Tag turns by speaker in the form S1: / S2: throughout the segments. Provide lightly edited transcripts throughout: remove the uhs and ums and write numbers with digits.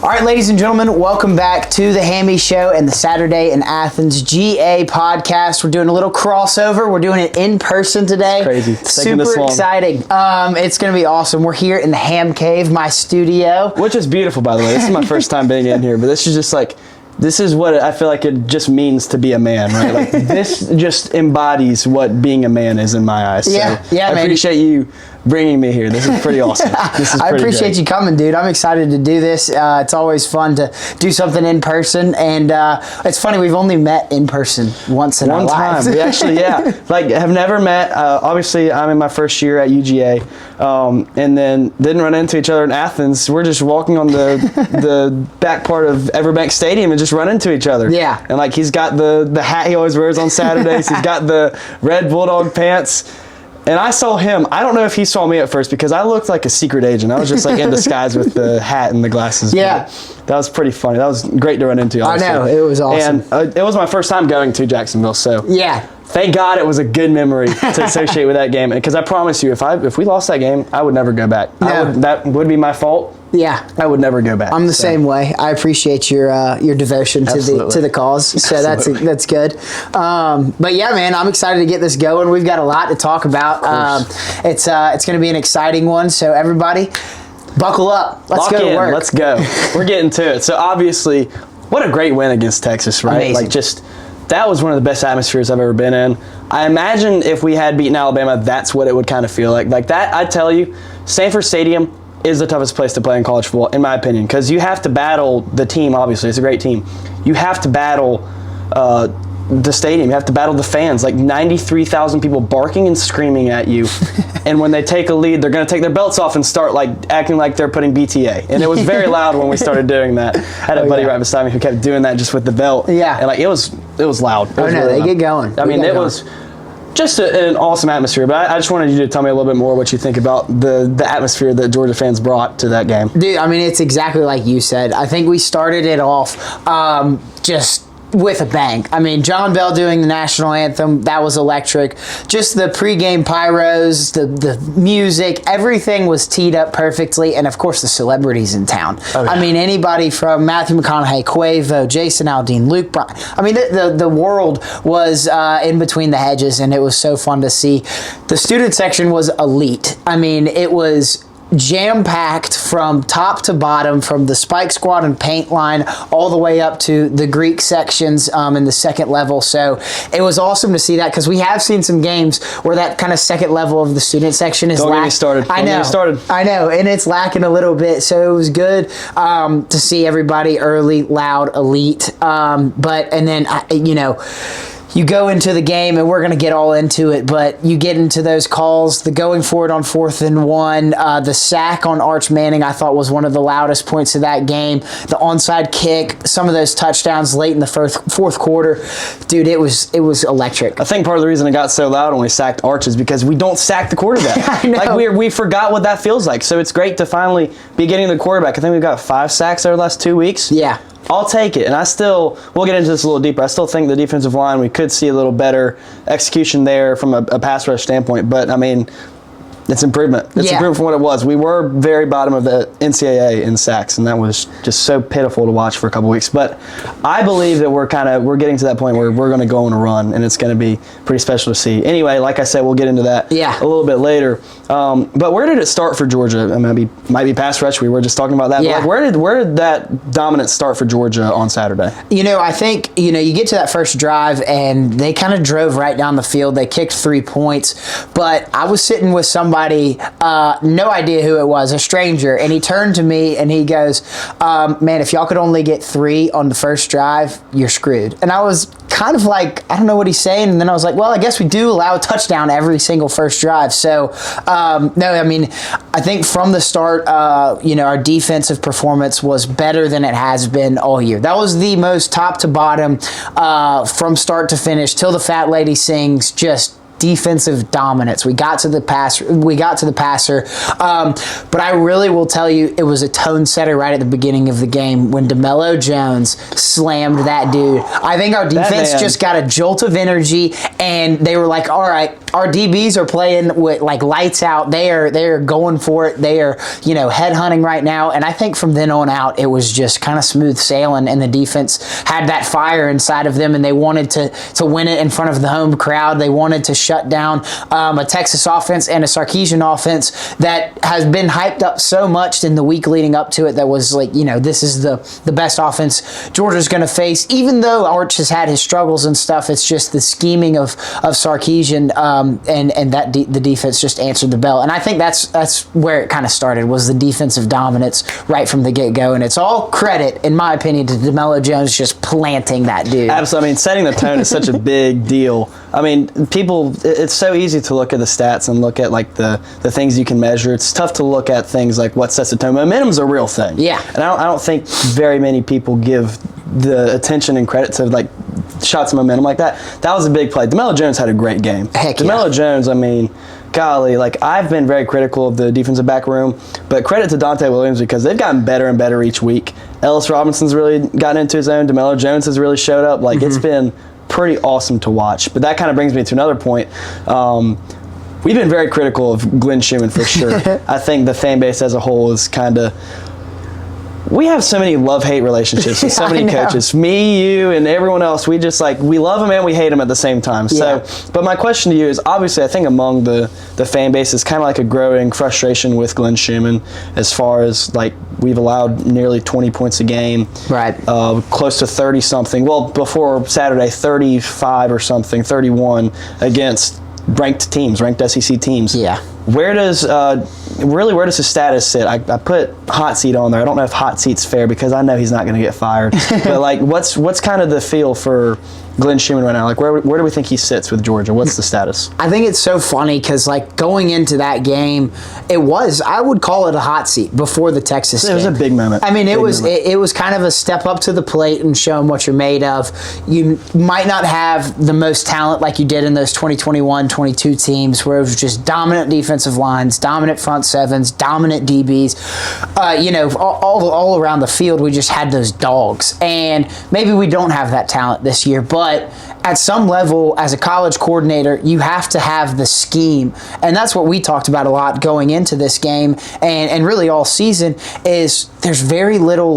S1: All right, ladies and gentlemen, welcome back to the Hammy Show and the Saturday in Athens GA podcast. We're doing a little crossover. We're doing it in person today.
S2: It's crazy.
S1: Super exciting. It's going to be awesome. We're here in the Ham Cave, my studio.
S2: Which is beautiful, by the way. This is my first time being in here, but this is just like, this is what I feel like it just means to be a man, right? Like this just embodies what being a man is in my eyes.
S1: Yeah,
S2: so
S1: yeah,
S2: I appreciate you bringing me here. This is pretty awesome. This is
S1: I appreciate
S2: great.
S1: you coming, dude. I'm excited to do this. It's always fun to do something in person, and it's funny, we've only met in person once in our lives.
S2: We actually, like have never met. Obviously, I'm in my first year at UGA, and then didn't run into each other in Athens. We're just walking on the back part of Everbank Stadium and just run into each other.
S1: Yeah.
S2: And like he's got the hat he always wears on Saturdays. He's got the red Bulldog pants. And I saw him. I don't know if he saw me at first because I looked like a secret agent. I was just like in disguise with the hat and the glasses.
S1: Yeah.
S2: But that was pretty funny. That was great to run into, obviously.
S1: I know. It was awesome.
S2: And it was my first time going to Jacksonville, so
S1: yeah.
S2: Thank God it was a good memory to associate with that game. Because I promise you, if we lost that game, I would never go back.
S1: No.
S2: That would be my fault.
S1: Yeah,
S2: I would never go back.
S1: I'm the same way. I appreciate your devotion to the cause. So that's good. But yeah, man, I'm excited to get this going. We've got a lot to talk about. It's going to be an exciting one. So everybody, buckle up. Let's go to work.
S2: Let's go. We're getting to it. So obviously, what a great win against Texas, right?
S1: Amazing.
S2: Like that was one of the best atmospheres I've ever been in. I imagine if we had beaten Alabama, that's what it would kind of feel like. Like that, I tell you, Sanford Stadium is the toughest place to play in college football, in my opinion, because you have to battle the team, obviously. It's a great team. You have to battle the stadium. You have to battle the fans, like 93,000 people barking and screaming at you. And when they take a lead, they're going to take their belts off and start like acting like they're putting BTA. And it was very loud when we started doing that. I had a buddy right beside me who kept doing that just with the belt.
S1: Yeah.
S2: And like it was loud. It was
S1: no,
S2: really
S1: they
S2: loud.
S1: get going.
S2: I mean, it was just an awesome atmosphere, but I just wanted you to tell me a little bit more what you think about the atmosphere that Georgia fans brought to that game.
S1: Dude, I mean, it's exactly like you said. I think we started it off just with a bang. I mean, John Bell doing the national anthem, that was electric. Just the pregame pyros, the music, everything was teed up perfectly, and of course the celebrities in town. Oh, yeah. I mean, anybody from Matthew McConaughey, Quavo, Jason Aldean, Luke Bryan. I mean, the world was in between the hedges, and it was so fun to see. The student section was elite. I mean, it was jam-packed from top to bottom, from the spike squad and paint line all the way up to the Greek sections in the second level. So it was awesome to see that, because we have seen some games where that kind of second level of the student section is lacking.
S2: Don't get me started.
S1: I know, and it's lacking a little bit. So it was good to see everybody early, loud, elite. And then you go into the game, and we're going to get all into it, but you get into those calls, the going for it on 4th and 1, the sack on Arch Manning, I thought was one of the loudest points of that game, the onside kick, some of those touchdowns late in the fourth quarter. Dude, it was electric.
S2: I think part of the reason it got so loud when we sacked Arch is because we don't sack the quarterback.
S1: I know.
S2: Like we forgot what that feels like. So it's great to finally be getting the quarterback. I think we've got 5 sacks over the last 2 weeks.
S1: Yeah.
S2: I'll take it. And we'll get into this a little deeper. I still think the defensive line, we could see a little better execution there from a pass rush standpoint. But, I mean, it's improvement. It's improvement from what it was. We were very bottom of the NCAA in sacks, and that was just so pitiful to watch for a couple weeks. But I believe that we're getting to that point where we're going to go on a run, and it's going to be pretty special to see. Anyway, like I said, we'll get into that a little bit later. But where did it start for Georgia? I mean, it might be pass rush. We were just talking about that.
S1: Yeah.
S2: But like, where did that dominance start for Georgia on Saturday?
S1: I think, you get to that first drive, and they kind of drove right down the field. They kicked 3 points. But I was sitting with somebody, no idea who it was, a stranger, and he turned to me and he goes, man, if y'all could only get 3 on the first drive, you're screwed. And I was kind of like, I don't know what he's saying, and then I was like, well, I guess we do allow a touchdown every single first drive. So, no, I mean, I think from the start, our defensive performance was better than it has been all year. That was the most top to bottom, from start to finish, till the fat lady sings, just defensive dominance. We got to the passer. But I really will tell you, it was a tone setter right at the beginning of the game when DeMelo Jones slammed that dude. I think our defense just got a jolt of energy, and they were like, all right, our DBs are playing with like lights out. They are going for it. They are, head hunting right now. And I think from then on out, it was just kind of smooth sailing, and the defense had that fire inside of them, and they wanted to win it in front of the home crowd. They wanted to shut down a Texas offense and a Sarkisian offense that has been hyped up so much in the week leading up to it. That was like, this is the best offense Georgia's going to face. Even though Arch has had his struggles and stuff, it's just the scheming of Sarkisian and that the defense just answered the bell. And I think that's where it kind of started, was the defensive dominance right from the get-go. And it's all credit, in my opinion, to DeMelo Jones just planting that dude.
S2: Absolutely. I mean, setting the tone is such a big deal. I mean, it's so easy to look at the stats and look at like the things you can measure. It's tough to look at things like what sets the tone. Momentum's a real thing.
S1: Yeah.
S2: And I don't think very many people give the attention and credit to like shots of momentum like that. That was a big play. DeMelo Jones had a great game.
S1: Heck yeah.
S2: DeMelo Jones, I mean, golly, like I've been very critical of the defensive back room, but credit to Dante Williams because they've gotten better and better each week. Ellis Robinson's really gotten into his own. DeMelo Jones has really showed up. Like it's been pretty awesome to watch. But that kind of brings me to another point. We've been very critical of Glenn Schumann for sure. I think the fan base as a whole is kind of... We have so many love-hate relationships with so many coaches. Me, you, and everyone else. We just we love them and we hate them at the same time. So, but my question to you is, obviously, I think among the fan base is kind of like a growing frustration with Glenn Schumann as far as we've allowed nearly 20 points a game.
S1: Right.
S2: Close to 30-something. Well, before Saturday, 35 or something, 31 against ranked SEC teams.
S1: Yeah.
S2: Where does his status sit? I put hot seat on there. I don't know if hot seat's fair because I know he's not going to get fired. But what's kind of the feel for Glenn Schumann right now? Where do we think he sits with Georgia? What's the status?
S1: I think it's so funny because going into that game, I would call it a hot seat before the Texas game.
S2: It was a big moment.
S1: I mean, it was kind of a step up to the plate and showing what you're made of. You might not have the most talent like you did in those 2021-22 teams where it was just dominant defensive lines, dominant front sevens, dominant DBs. All around the field, we just had those dogs. And maybe we don't have that talent this year, but at some level, as a college coordinator, you have to have the scheme. And that's what we talked about a lot going into this game and really all season is there's very little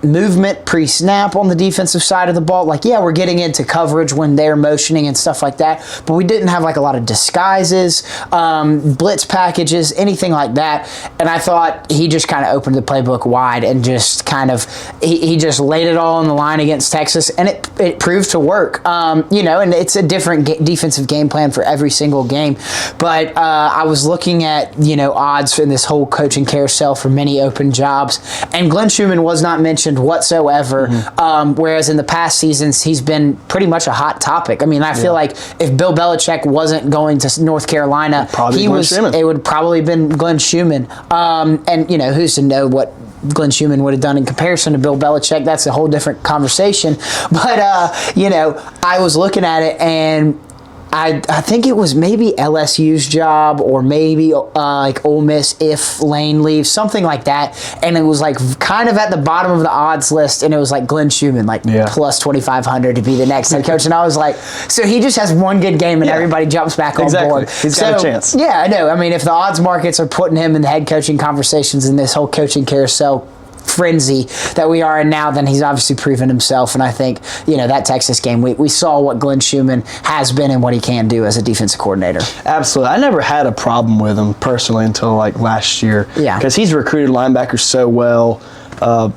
S1: movement pre-snap on the defensive side of the ball. We're getting into coverage when they're motioning and stuff like that, but we didn't have a lot of disguises, blitz packages, anything like that. And I thought he just kind of opened the playbook wide and just he just laid it all on the line against Texas, and it proved to work. And it's a different defensive game plan for every single game. But I was looking at odds in this whole coaching carousel for many open jobs, and Glenn Schumann was not mentioned whatsoever, whereas in the past seasons he's been pretty much a hot topic. I mean, I feel like if Bill Belichick wasn't going to North Carolina, it would probably been Glenn Schumann. And who's to know what Glenn Schumann would have done in comparison to Bill Belichick? That's a whole different conversation. But I was looking at it, and I think it was maybe LSU's job or maybe Ole Miss if Lane leaves, something like that. And it was kind of at the bottom of the odds list, and it was Glenn Schumann, plus 2,500 to be the next head coach. And I was so he just has one good game and everybody jumps back on board.
S2: He's got a chance.
S1: Yeah, I know. I mean, if the odds markets are putting him in the head coaching conversations in this whole coaching carousel frenzy that we are in now, then he's obviously proven himself. And I think, that Texas game, we saw what Glenn Schumann has been and what he can do as a defensive coordinator.
S2: Absolutely. I never had a problem with him personally until last year.
S1: Yeah.
S2: Because he's recruited linebackers so well,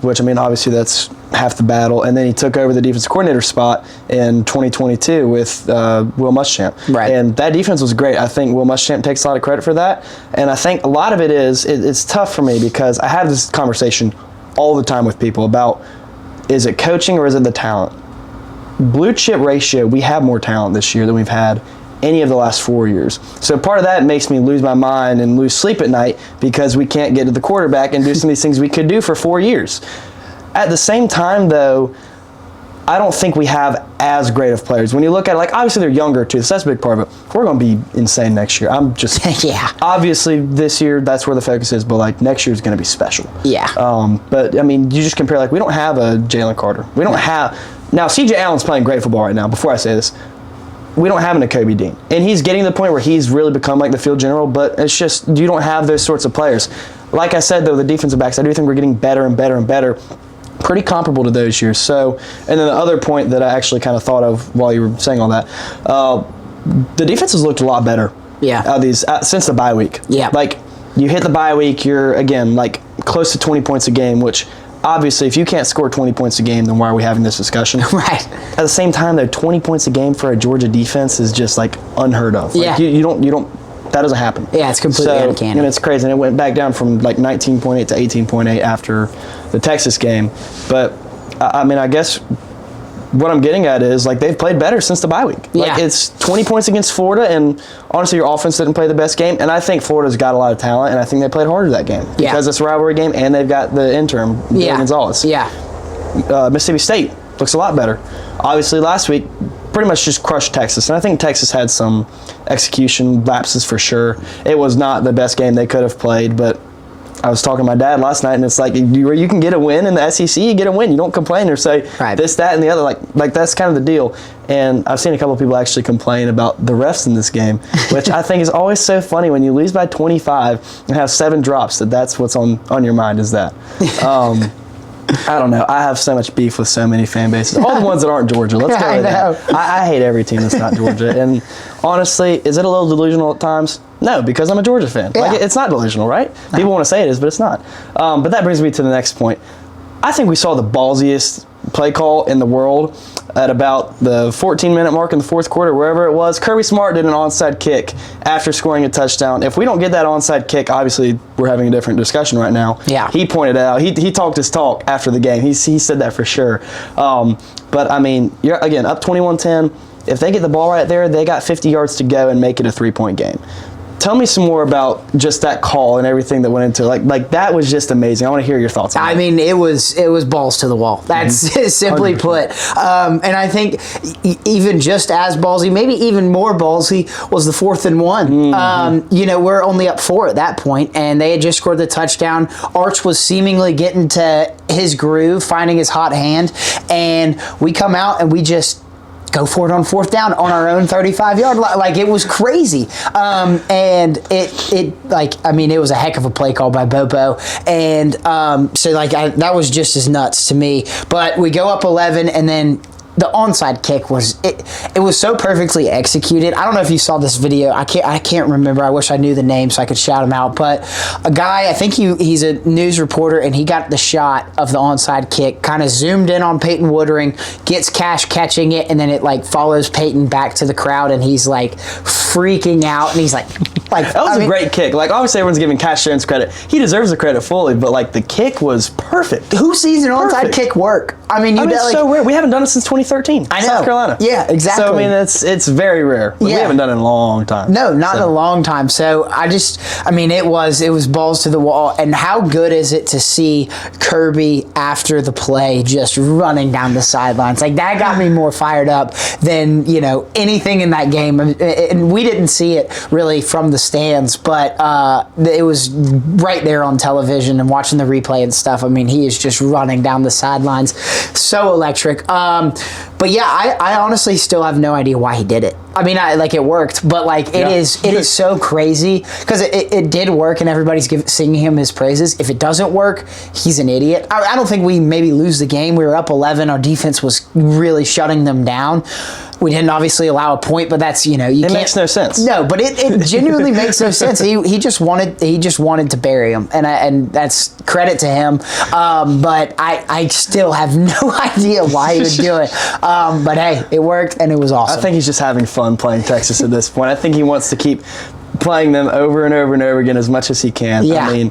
S2: which, obviously that's half the battle. And then he took over the defensive coordinator spot in 2022 with Will Muschamp.
S1: Right.
S2: And that defense was great. I think Will Muschamp takes a lot of credit for that. And I think a lot of it is, it's tough for me because I have this conversation all the time with people about, is it coaching or is it the talent? Blue chip ratio, we have more talent this year than we've had any of the last 4 years. So part of that makes me lose my mind and lose sleep at night because we can't get to the quarterback and do some of these things we could do for 4 years. At the same time, though, I don't think we have as great of players. When you look at it, like, obviously they're younger too, so that's a big part of it. We're going to be insane next year. I'm just,
S1: yeah.
S2: Obviously this year, that's where the focus is, but like next year is going to be special.
S1: Yeah.
S2: But I mean, you just compare, like, we don't have a Jalen Carter. We don't have, now CJ Allen's playing great football right now, before I say this. We don't have an Kobe Dean. And he's getting to the point where he's really become like the field general, but it's just, you don't have those sorts of players. Like I said, though, the defensive backs, I do think we're getting better and better and better. Pretty comparable to those years. So, and then the other point that I actually kind of thought of while you were saying all that, the defense has looked a lot better.
S1: Yeah.
S2: Since the bye week.
S1: Yeah.
S2: Like, you hit the bye week, you're, again, like, close to 20 points a game, which, obviously, if you can't score 20 points a game, then why are we having this discussion?
S1: Right.
S2: At the same time, though, 20 points a game for a Georgia defense is just, like, unheard of. Like,
S1: yeah.
S2: You don't, that doesn't happen.
S1: Yeah, it's completely uncanny.
S2: And it's crazy. And it went back down from, like, 19.8 to 18.8 after the Texas game. But, I mean, I guess what I'm getting at is, like, they've played better since the bye week.
S1: Yeah.
S2: Like, it's 20 points against Florida, and honestly, your offense didn't play the best game. And I think Florida's got a lot of talent, and I think they played harder that game.
S1: Yeah.
S2: Because it's a rivalry game, and they've got the interim, Billy Gonzalez.
S1: Yeah.
S2: Mississippi State looks a lot better. Obviously, last week, pretty much just crushed Texas. And I think Texas had some execution lapses for sure. It was not the best game they could have played, but I was talking to my dad last night, and it's like, you can get a win in the SEC, you get a win. You don't complain or say this, that, and the other. Like that's kind of the deal. And I've seen a couple of people actually complain about the refs in this game, which I think is always so funny when you lose by 25 and have 7 drops, that's what's on your mind is that. I don't know. I have so much beef with so many fan bases. All the ones that aren't Georgia. Let's go with that. I hate every team that's not Georgia. And honestly, is it a little delusional at times? No, because I'm a Georgia fan.
S1: Yeah.
S2: Like, it's not delusional, right? No. People want to say it is, but it's not. But that brings me to the next point. I think we saw the ballsiest play call in the world at about the 14-minute mark in the fourth quarter, wherever it was. Kirby Smart did an onside kick after scoring a touchdown. If we don't get that onside kick, obviously we're having a different discussion right now.
S1: Yeah.
S2: He pointed it out. He talked his talk after the game. He said that for sure. But, I mean, you're, again, up 21-10. If they get the ball right there, they got 50 yards to go and make it a 3-point game. Tell me some more about just that call and everything that went into it. Like that was just amazing. I want to hear your thoughts on that.
S1: I mean, it was balls to the wall. That's simply 100%. Put. And I think even just as ballsy, maybe even more ballsy, was the 4th and 1. Mm-hmm. We're only up 4 at that point, and they had just scored the touchdown. Arch was seemingly getting to his groove, finding his hot hand, and we come out and we just go for it on 4th down on our own 35-yard line. Like, it was crazy. And it was a heck of a play call by Bobo. And that was just as nuts to me. But we go up 11, and then the onside kick it was so perfectly executed. I don't know if you saw this video. I can't remember. I wish I knew the name so I could shout him out. But a guy, I think he's a news reporter, and he got the shot of the onside kick, kind of zoomed in on Peyton Woodring, gets Cash catching it, and then it follows Peyton back to the crowd, and he's freaking out, and he's like that was a great kick. Obviously everyone's giving Cash Jones credit. He deserves the credit fully, but the kick was perfect. Who sees an onside kick work?
S2: It's so rare. We haven't done it since 2013.
S1: I know.
S2: South Carolina.
S1: Yeah, exactly.
S2: So, it's very rare. We haven't done it in a long time.
S1: No, not in a long time. So, it was balls to the wall. And how good is it to see Kirby after the play just running down the sidelines? That got me more fired up than, anything in that game. And we didn't see it really from the stands, but it was right there on television and watching the replay and stuff. He is just running down the sidelines. So electric. But yeah, I honestly still have no idea why he did it. It worked, but it is so crazy because it did work and everybody's singing him his praises. If it doesn't work, he's an idiot. I don't think we maybe lose the game. We were up 11. Our defense was really shutting them down. We didn't obviously allow a point, but that's it
S2: makes no sense.
S1: No, but it genuinely makes no sense. He just wanted to bury him, and that's credit to him. But I still have no idea why he would do it. But hey, it worked and it was awesome.
S2: I think he's just having fun playing Texas at this point. I think he wants to keep playing them over and over and over again as much as he can.
S1: Yeah.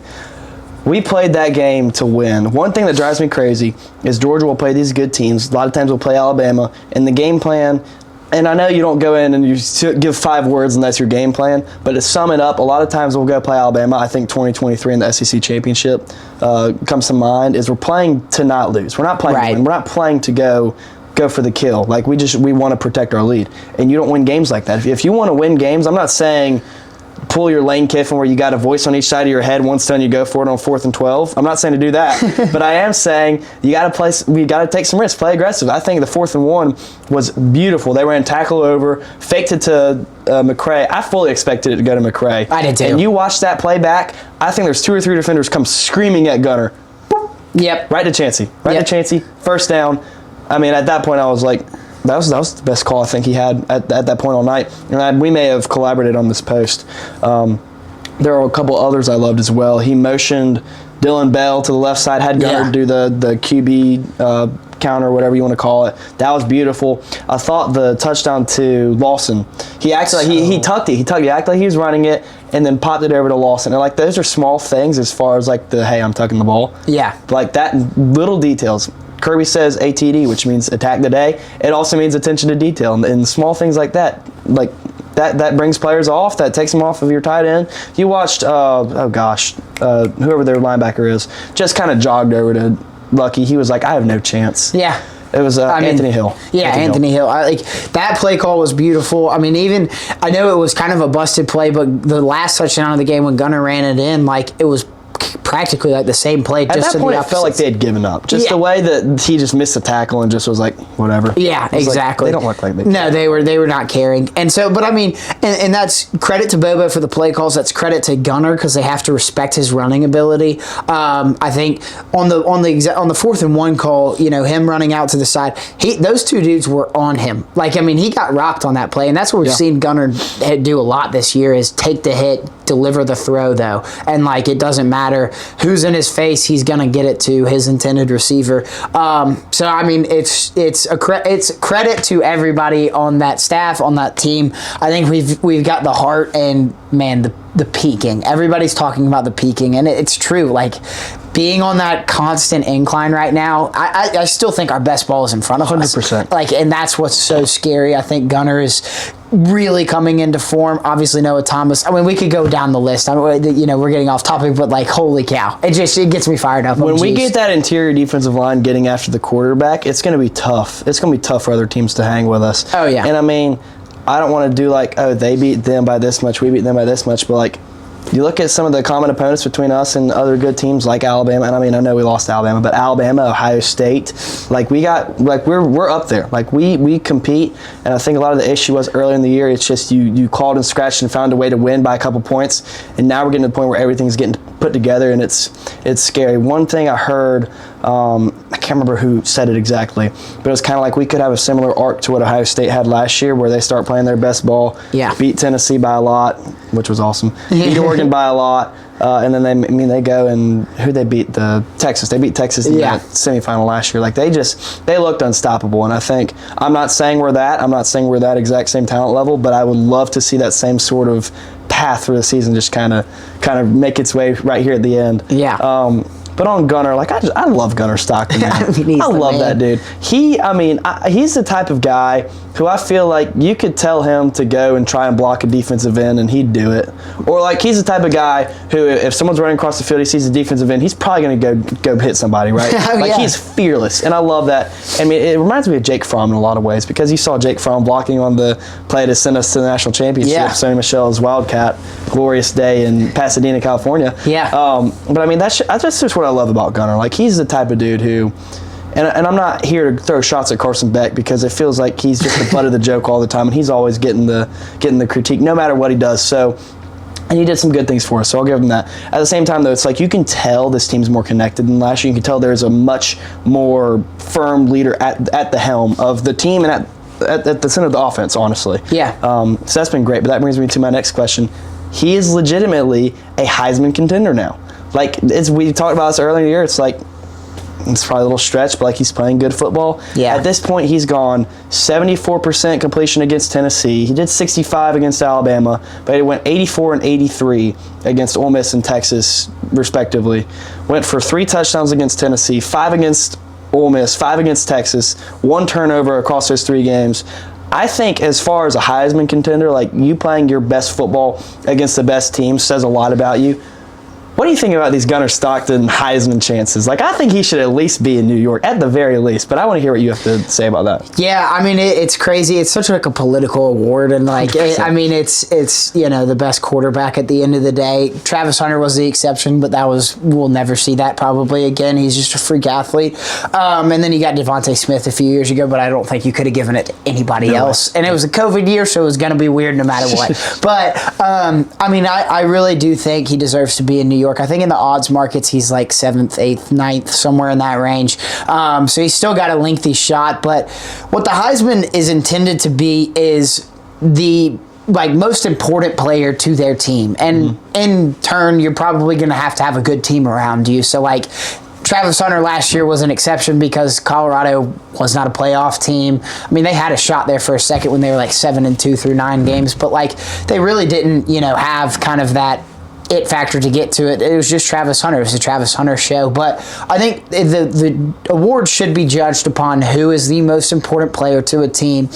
S2: We played that game to win. One thing that drives me crazy is Georgia will play these good teams. A lot of times we'll play Alabama, and the game plan, and I know you don't go in and you give 5 words and that's your game plan, but to sum it up, a lot of times we'll go play Alabama. I think 2023 in the SEC Championship comes to mind, is we're playing to not lose. We're not playing to win. We're not playing to go go for the kill. Like, we want to protect our lead. And you don't win games like that. If you want to win games, I'm not saying pull your Lane Kiffin where you got a voice on each side of your head. Once done, you go for it on 4th and 12. I'm not saying to do that, but I am saying we got to take some risks, play aggressive. I think the 4th and 1 was beautiful. They ran tackle over, faked it to McCray. I fully expected it to go to McCray.
S1: I did too.
S2: And you watch that play back, I think there's 2 or 3 defenders come screaming at Gunner.
S1: Yep.
S2: Right to Chancey. To Chancey. First down. I mean, at that point, I was like, that was the best call I think he had at that point all night. And we may have collaborated on this post. There are a couple others I loved as well. He motioned Dylan Bell to the left side, had Gunner do the QB counter, or whatever you want to call it. That was beautiful. I thought the touchdown to Lawson, he acted like he tucked it. He acted like he was running it, and then popped it over to Lawson. And like, those are small things as far as like hey, I'm tucking the ball. Yeah. Like that, little details. Kirby says ATD, which means attack the day. It also means attention to detail, and small things like that, that brings players off. That takes them off of your tight end. You watched, whoever their linebacker is, just kind of jogged over to Lucky. He was like, I have no chance. Yeah. It was Anthony Hill.
S1: Yeah, Anthony Hill. That play call was beautiful. I mean, even I know it was kind of a busted play, but the last touchdown of the game when Gunner ran it in, it was practically like the same play.
S2: At that point, it felt like they had given up. Just the way that he just missed the tackle and just was like, whatever.
S1: Yeah, exactly.
S2: They don't look like they
S1: care. No, they were not caring. And so, but I mean, and that's credit to Bobo for the play calls. That's credit to Gunner because they have to respect his running ability. I think on the 4th and 1 call, him running out to the side, those 2 dudes were on him. He got rocked on that play, and that's what we've seen Gunner do a lot this year is take the hit, deliver the throw though, and it doesn't matter who's in his face, he's gonna get it to his intended receiver. So I mean, it's credit to everybody on that staff, on that team. I think we've got the heart and the peaking. Everybody's talking about the peaking, and it's true. Being on that constant incline right now, I still think our best ball is in front of us.
S2: 100%.
S1: And that's what's so scary. I think Gunner is really coming into form. Obviously, Noah Thomas. I mean, we could go down the list. We're getting off topic, but holy cow, it gets me fired up.
S2: When we get that interior defensive line getting after the quarterback, it's going to be tough. It's going to be tough for other teams to hang with us.
S1: Oh yeah.
S2: And I mean, I don't want to do they beat them by this much, we beat them by this much, but you look at some of the common opponents between us and other good teams like Alabama, and I mean, I know we lost to Alabama, but Alabama, Ohio State, we're up there. We compete, and I think a lot of the issue was earlier in the year, it's just you called and scratched and found a way to win by a couple points, and now we're getting to the point where everything's getting put together, and it's scary. One thing I heard, I can't remember who said it exactly, but it was kind of we could have a similar arc to what Ohio State had last year, where they start playing their best ball, beat Tennessee by a lot, which was awesome, beat Oregon by a lot, and then they go and who they beat? Texas. They beat Texas in that semifinal last year. They looked unstoppable, and I think I'm not saying we're that exact same talent level, but I would love to see that same sort of path through the season just kind of make its way right here at the end.
S1: Yeah.
S2: But on Gunner, I love Gunner Stockton. I love that dude. He's the type of guy who I feel like you could tell him to go and try and block a defensive end and he'd do it. Or he's the type of guy who, if someone's running across the field, he sees a defensive end, he's probably going to go hit somebody, right? He's fearless, and I love that. I mean, it reminds me of Jake Fromm in a lot of ways, because you saw Jake Fromm blocking on the play to send us to the national championship. Sonny Michel's Wildcat, glorious day in Pasadena, California.
S1: Yeah.
S2: But I mean, that's just what I love about Gunner. He's the type of dude who, and I'm not here to throw shots at Carson Beck, because it feels like he's just the butt of the joke all the time, and he's always getting the critique no matter what he does. So, and he did some good things for us, so I'll give him that. At the same time, though, it's you can tell this team's more connected than last year. You can tell there's a much more firm leader at the helm of the team and at the center of the offense, honestly.
S1: Yeah.
S2: So that's been great, but that brings me to my next question. He is legitimately a Heisman contender now. We talked about this earlier in the year, it's probably a little stretch, but he's playing good football.
S1: Yeah.
S2: At this point, he's gone 74% completion against Tennessee. He did 65 against Alabama, but he went 84 and 83 against Ole Miss and Texas, respectively. Went for 3 touchdowns against Tennessee, 5 against Ole Miss, 5 against Texas, 1 turnover across those 3 games. I think as far as a Heisman contender, you playing your best football against the best team says a lot about you. What do you think about these Gunnar Stockton Heisman chances? Like, I think he should at least be in New York, at the very least. But I want to hear what you have to say about that.
S1: Yeah, I mean, it's crazy. It's such like a political award, and like, it's you know, the best quarterback at the end of the day. Travis Hunter was the exception, but we'll never see that probably again. He's just a freak athlete. And then you got Devontae Smith a few years ago, but I don't think you could have given it to anybody else. And it was a COVID year, so it was going to be weird no matter what. But I mean, I really do think he deserves to be in New York. I think in the odds markets, he's like 7th, 8th, 9th, somewhere in that range. So he's still got a lengthy shot. But what the Heisman is intended to be is the most important player to their team. And in turn, you're probably going to have a good team around you. So like, Travis Hunter last year was an exception because Colorado was not a playoff team. I mean, they had a shot there for a second when they were like 7-2 through 9 games, but like they really didn't, have kind of that it factor to get to it. It was just Travis Hunter. It was a Travis Hunter show. But I think the award should be judged upon who is the most important player to a team.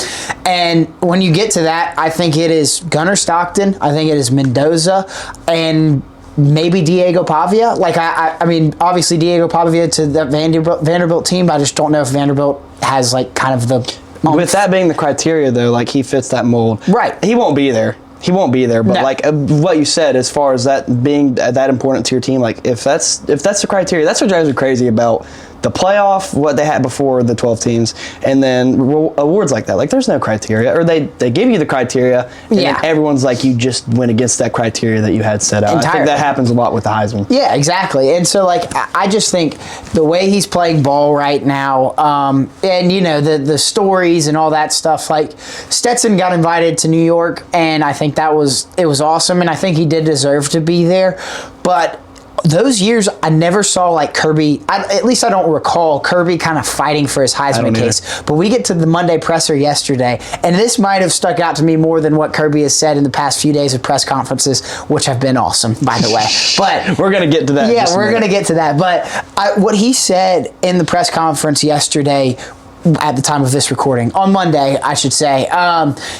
S1: And when you get to that, I think it is Gunnar Stockton. I think it is Mendoza. And maybe Diego Pavia. Like, I mean, obviously Diego Pavia to the Vanderbilt team, but I just don't know if Vanderbilt has, like, kind of the...
S2: With that being the criteria, though, like, he fits that mold.
S1: Right.
S2: He won't be there. But like what you said, as far as that being that important to your team, like if that's the criteria, that's what drives me crazy about the playoff, what they had before the 12 teams, and then awards like that. Like there's no criteria, or they give you the criteria, and then everyone's like, you just went against that criteria that you had set out. I think that happens a lot with the Heisman.
S1: Yeah, exactly. And so like I just think the way he's playing ball right now, and the stories and all that stuff. Like Stetson got invited to New York, and I think it was awesome, and I think he did deserve to be there, but those years, I never saw like Kirby, at least I don't recall Kirby kind of fighting for his Heisman case. But we get to the Monday presser yesterday, and this might have stuck out to me more than what Kirby has said in the past few days of press conferences, which have been awesome, by the way. But
S2: we're going to get to that.
S1: Yeah, we're going to get to that. But what he said in the press conference yesterday, at the time of this recording, on Monday, I should say,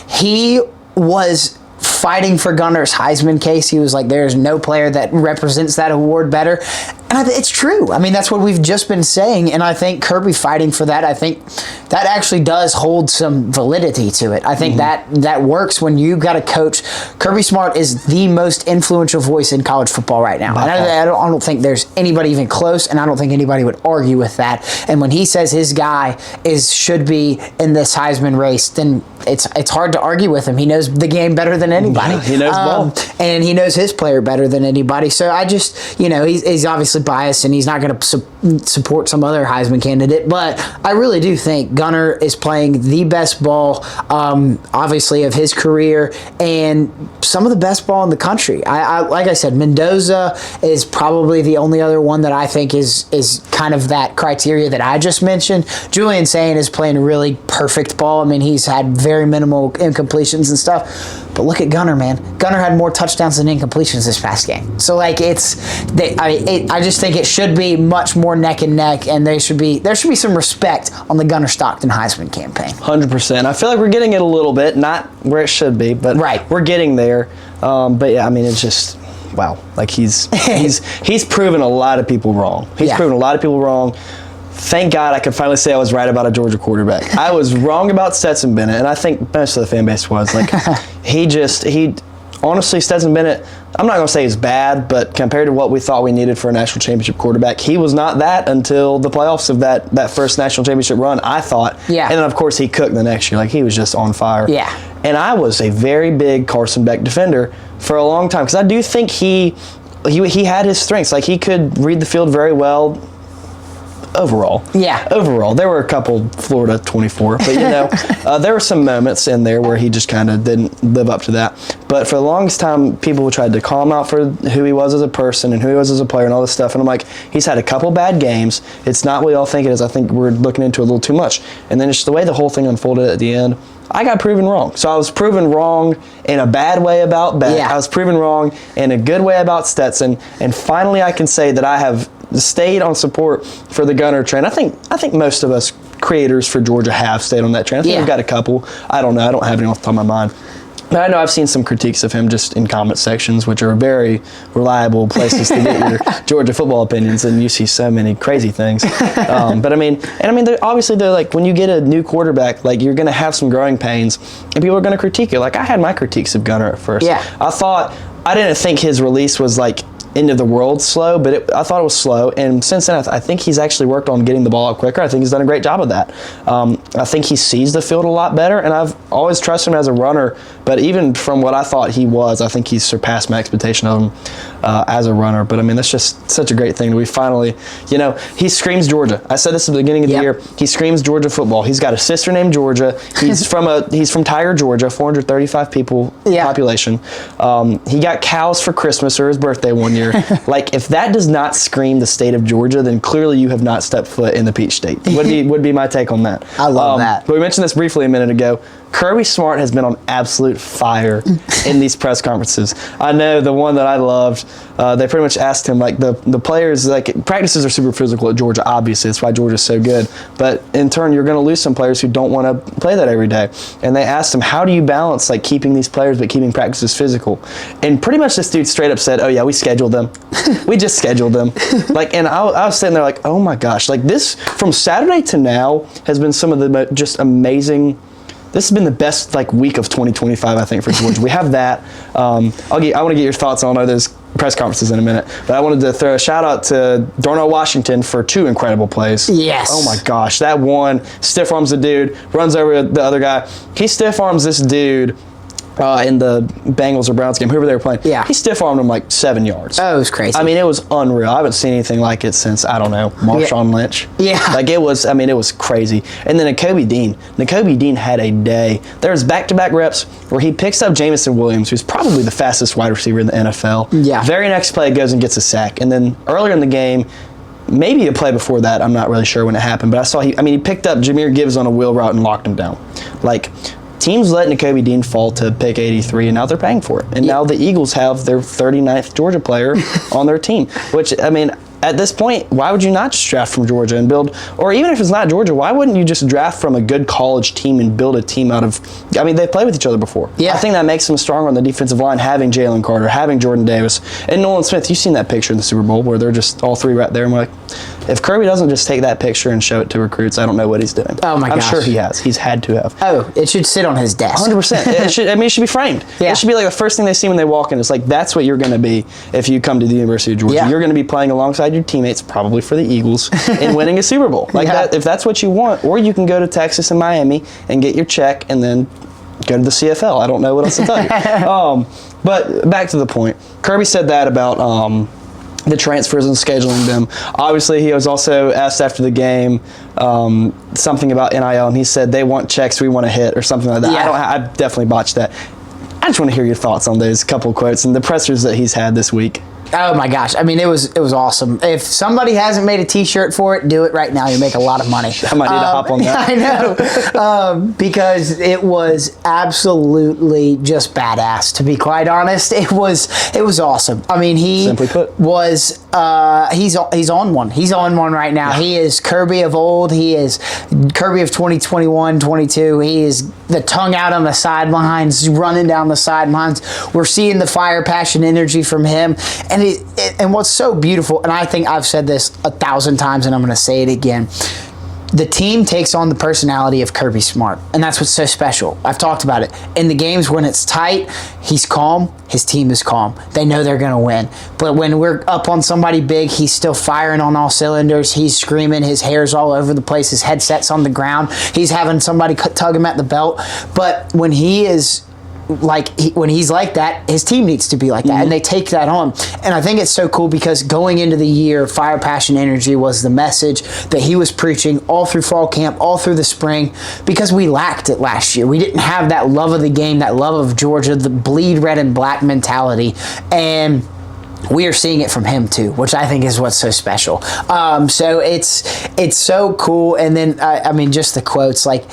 S1: he was fighting for Gunnar's Heisman case. He was like, there's no player that represents that award better. And it's true. I mean, that's what we've just been saying. And I think Kirby fighting for that, I think that actually does hold some validity to it. I think that works when you got a coach. Kirby Smart is the most influential voice in college football right now. And I don't think there's anybody even close, and I don't think anybody would argue with that. And when he says his guy should be in this Heisman race, then it's hard to argue with him. He knows the game better than anybody.
S2: He knows ball.
S1: And he knows his player better than anybody. So I just, he's obviously biased, and he's not going to support some other Heisman candidate. But I really do think Gunnar is playing the best ball, obviously, of his career, and some of the best ball in the country. I like I said, Mendoza is probably the only other one that I think is kind of that criteria that I just mentioned. Julian Sain is playing really perfect ball. I mean, he's had very minimal incompletions and stuff. But look at Gunnar, man. Gunnar had more touchdowns than incompletions this past game. So, like, I just think it should be much more neck and neck, and there should be some respect on the Gunnar Stockton Heisman campaign.
S2: 100%. I feel like we're getting it a little bit, not where it should be, but we're getting there. But yeah, I mean, it's just wow. Like he's proven a lot of people wrong. He's proven a lot of people wrong. Thank God I could finally say I was right about a Georgia quarterback. I was wrong about Stetson Bennett, and I think most of the fan base was. Like, honestly, Stetson Bennett, I'm not going to say he's bad, but compared to what we thought we needed for a national championship quarterback, he was not that until the playoffs of that first national championship run, I thought. Yeah. And then, of course, he cooked the next year. Like, he was just on fire. Yeah. And I was a very big Carson Beck defender for a long time, because I do think he had his strengths. Like, he could read the field very well. Overall. There were a couple Florida 24, but there were some moments in there where he just kind of didn't live up to that. But for the longest time, people tried to call him out for who he was as a person and who he was as a player and all this stuff. And I'm like, he's had a couple bad games. It's not what we all think it is. I think we're looking into it a little too much. And then it's the way the whole thing unfolded at the end. I got proven wrong. So I was proven wrong in a bad way about Beck. I was proven wrong in a good way about Stetson. And finally, I can say that I have stayed on support for the Gunnar train. I think most of us creators for Georgia have stayed on that train. I think we've got a couple. I don't know. I don't have any off the top of my mind. But I know I've seen some critiques of him just in comment sections, which are very reliable places to get your Georgia football opinions, and you see so many crazy things. But I mean, obviously they're like, when you get a new quarterback, like, you're going to have some growing pains, and people are going to critique you. Like, I had my critiques of Gunnar at first.
S1: Yeah.
S2: I didn't think his release was like end of the world slow, but I thought it was slow. And since then, I think he's actually worked on getting the ball out quicker. I think he's done a great job of that. I think he sees the field a lot better, and I've always trusted him as a runner. But even from what I thought he was, I think he's surpassed my expectation of him as a runner. But I mean, that's just such a great thing. We finally, he screams Georgia. I said this at the beginning of the year. He screams Georgia football. He's got a sister named Georgia. He's from Tiger, Georgia, 435 people population. He got cows for Christmas or his birthday one year. Like, if that does not scream the state of Georgia, then clearly you have not stepped foot in the Peach State. Would be my take on that.
S1: I love that.
S2: But we mentioned this briefly a minute ago. Kirby Smart has been on absolute fire in these press conferences. I know the one that I loved, they pretty much asked him, like, the players, like, practices are super physical at Georgia, obviously. That's why Georgia's so good. But in turn, you're going to lose some players who don't want to play that every day. And they asked him, how do you balance, like, keeping these players but keeping practices physical? And pretty much this dude straight up said, oh, yeah, we scheduled them. We just scheduled them. Like, and I was sitting there like, oh, my gosh. Like, this, from Saturday to now, has been some of the just amazing. This has been the best, like, week of 2025, I think, for Georgia. We have that. I want to get your thoughts on those press conferences in a minute, but I wanted to throw a shout out to Darnell Washington for 2 incredible plays.
S1: Yes.
S2: Oh my gosh, that one, stiff arms the dude, runs over the other guy. He stiff arms this dude in the Bengals or Browns game, whoever they were playing.
S1: Yeah.
S2: He stiff armed him like 7 yards.
S1: Oh, it was crazy.
S2: I mean, it was unreal. I haven't seen anything like it since, I don't know, Marshawn Lynch.
S1: Yeah.
S2: Like, it was crazy. And then Nakobe Dean had a day. There was back-to-back reps where he picks up Jamison Williams, who's probably the fastest wide receiver in the NFL.
S1: Yeah.
S2: Very next play goes and gets a sack. And then earlier in the game, maybe a play before that, I'm not really sure when it happened, but I saw he picked up Jahmyr Gibbs on a wheel route and locked him down. Like, teams let Nakobe Dean fall to pick 83, and now they're paying for it. And now the Eagles have their 39th Georgia player on their team, which, I mean, at this point, why would you not just draft from Georgia and build, or even if it's not Georgia, why wouldn't you just draft from a good college team and build a team out of, I mean, they played with each other before.
S1: Yeah.
S2: I think that makes them stronger on the defensive line, having Jalen Carter, having Jordan Davis, and Nolan Smith. You've seen that picture in the Super Bowl where they're just all three right there. I'm like, if Kirby doesn't just take that picture and show it to recruits, I don't know what he's doing.
S1: Oh my gosh.
S2: I'm sure he has. He's had to have.
S1: Oh, it should sit on his desk.
S2: 100%. It should be framed.
S1: Yeah.
S2: It should be like the first thing they see when they walk in. It's like, that's what you're going to be if you come to the University of Georgia.
S1: Yeah.
S2: You're going to be playing alongside your teammates, probably for the Eagles, and winning a Super Bowl. Like that, if that's what you want. Or you can go to Texas and Miami and get your check and then go to the CFL. I don't know what else to tell you. But back to the point. Kirby said that about the transfers and scheduling them. Obviously, he was also asked after the game something about NIL, and he said they want checks we want to hit or something like that.
S1: Yeah.
S2: I definitely botched that. I just want to hear your thoughts on those couple quotes and the pressers that he's had this week.
S1: Oh my gosh. I mean, it was awesome. If somebody hasn't made a t-shirt for it, do it right now. You make a lot of money.
S2: I might need to hop on that.
S1: I know. Because it was absolutely just badass, to be quite honest. It was awesome. I mean, he
S2: Simply put.
S1: was he's on one. He's on one right now. Yeah. He is Kirby of old. He is Kirby of 2021, 22. He is the tongue out on the sidelines, running down the sidelines. We're seeing the fire, passion, energy from him. And what's so beautiful, and I think I've said this 1,000 times and I'm going to say it again, the team takes on the personality of Kirby Smart, and that's what's so special. I've talked about it. In the games when it's tight, he's calm, his team is calm. They know they're going to win. But when we're up on somebody big, he's still firing on all cylinders. He's screaming, his hair's all over the place, his headset's on the ground. He's having somebody tug him at the belt. But when he is when he's like that, his team needs to be like that, and they take that on. And I think it's so cool because going into the year, fire, passion, energy was the message that he was preaching all through fall camp, all through the spring, because we lacked it last year. We didn't have that love of the game, that love of Georgia, the bleed red and black mentality, and we are seeing it from him too, which I think is what's so special. So it's so cool. And then I mean, just the quotes, like,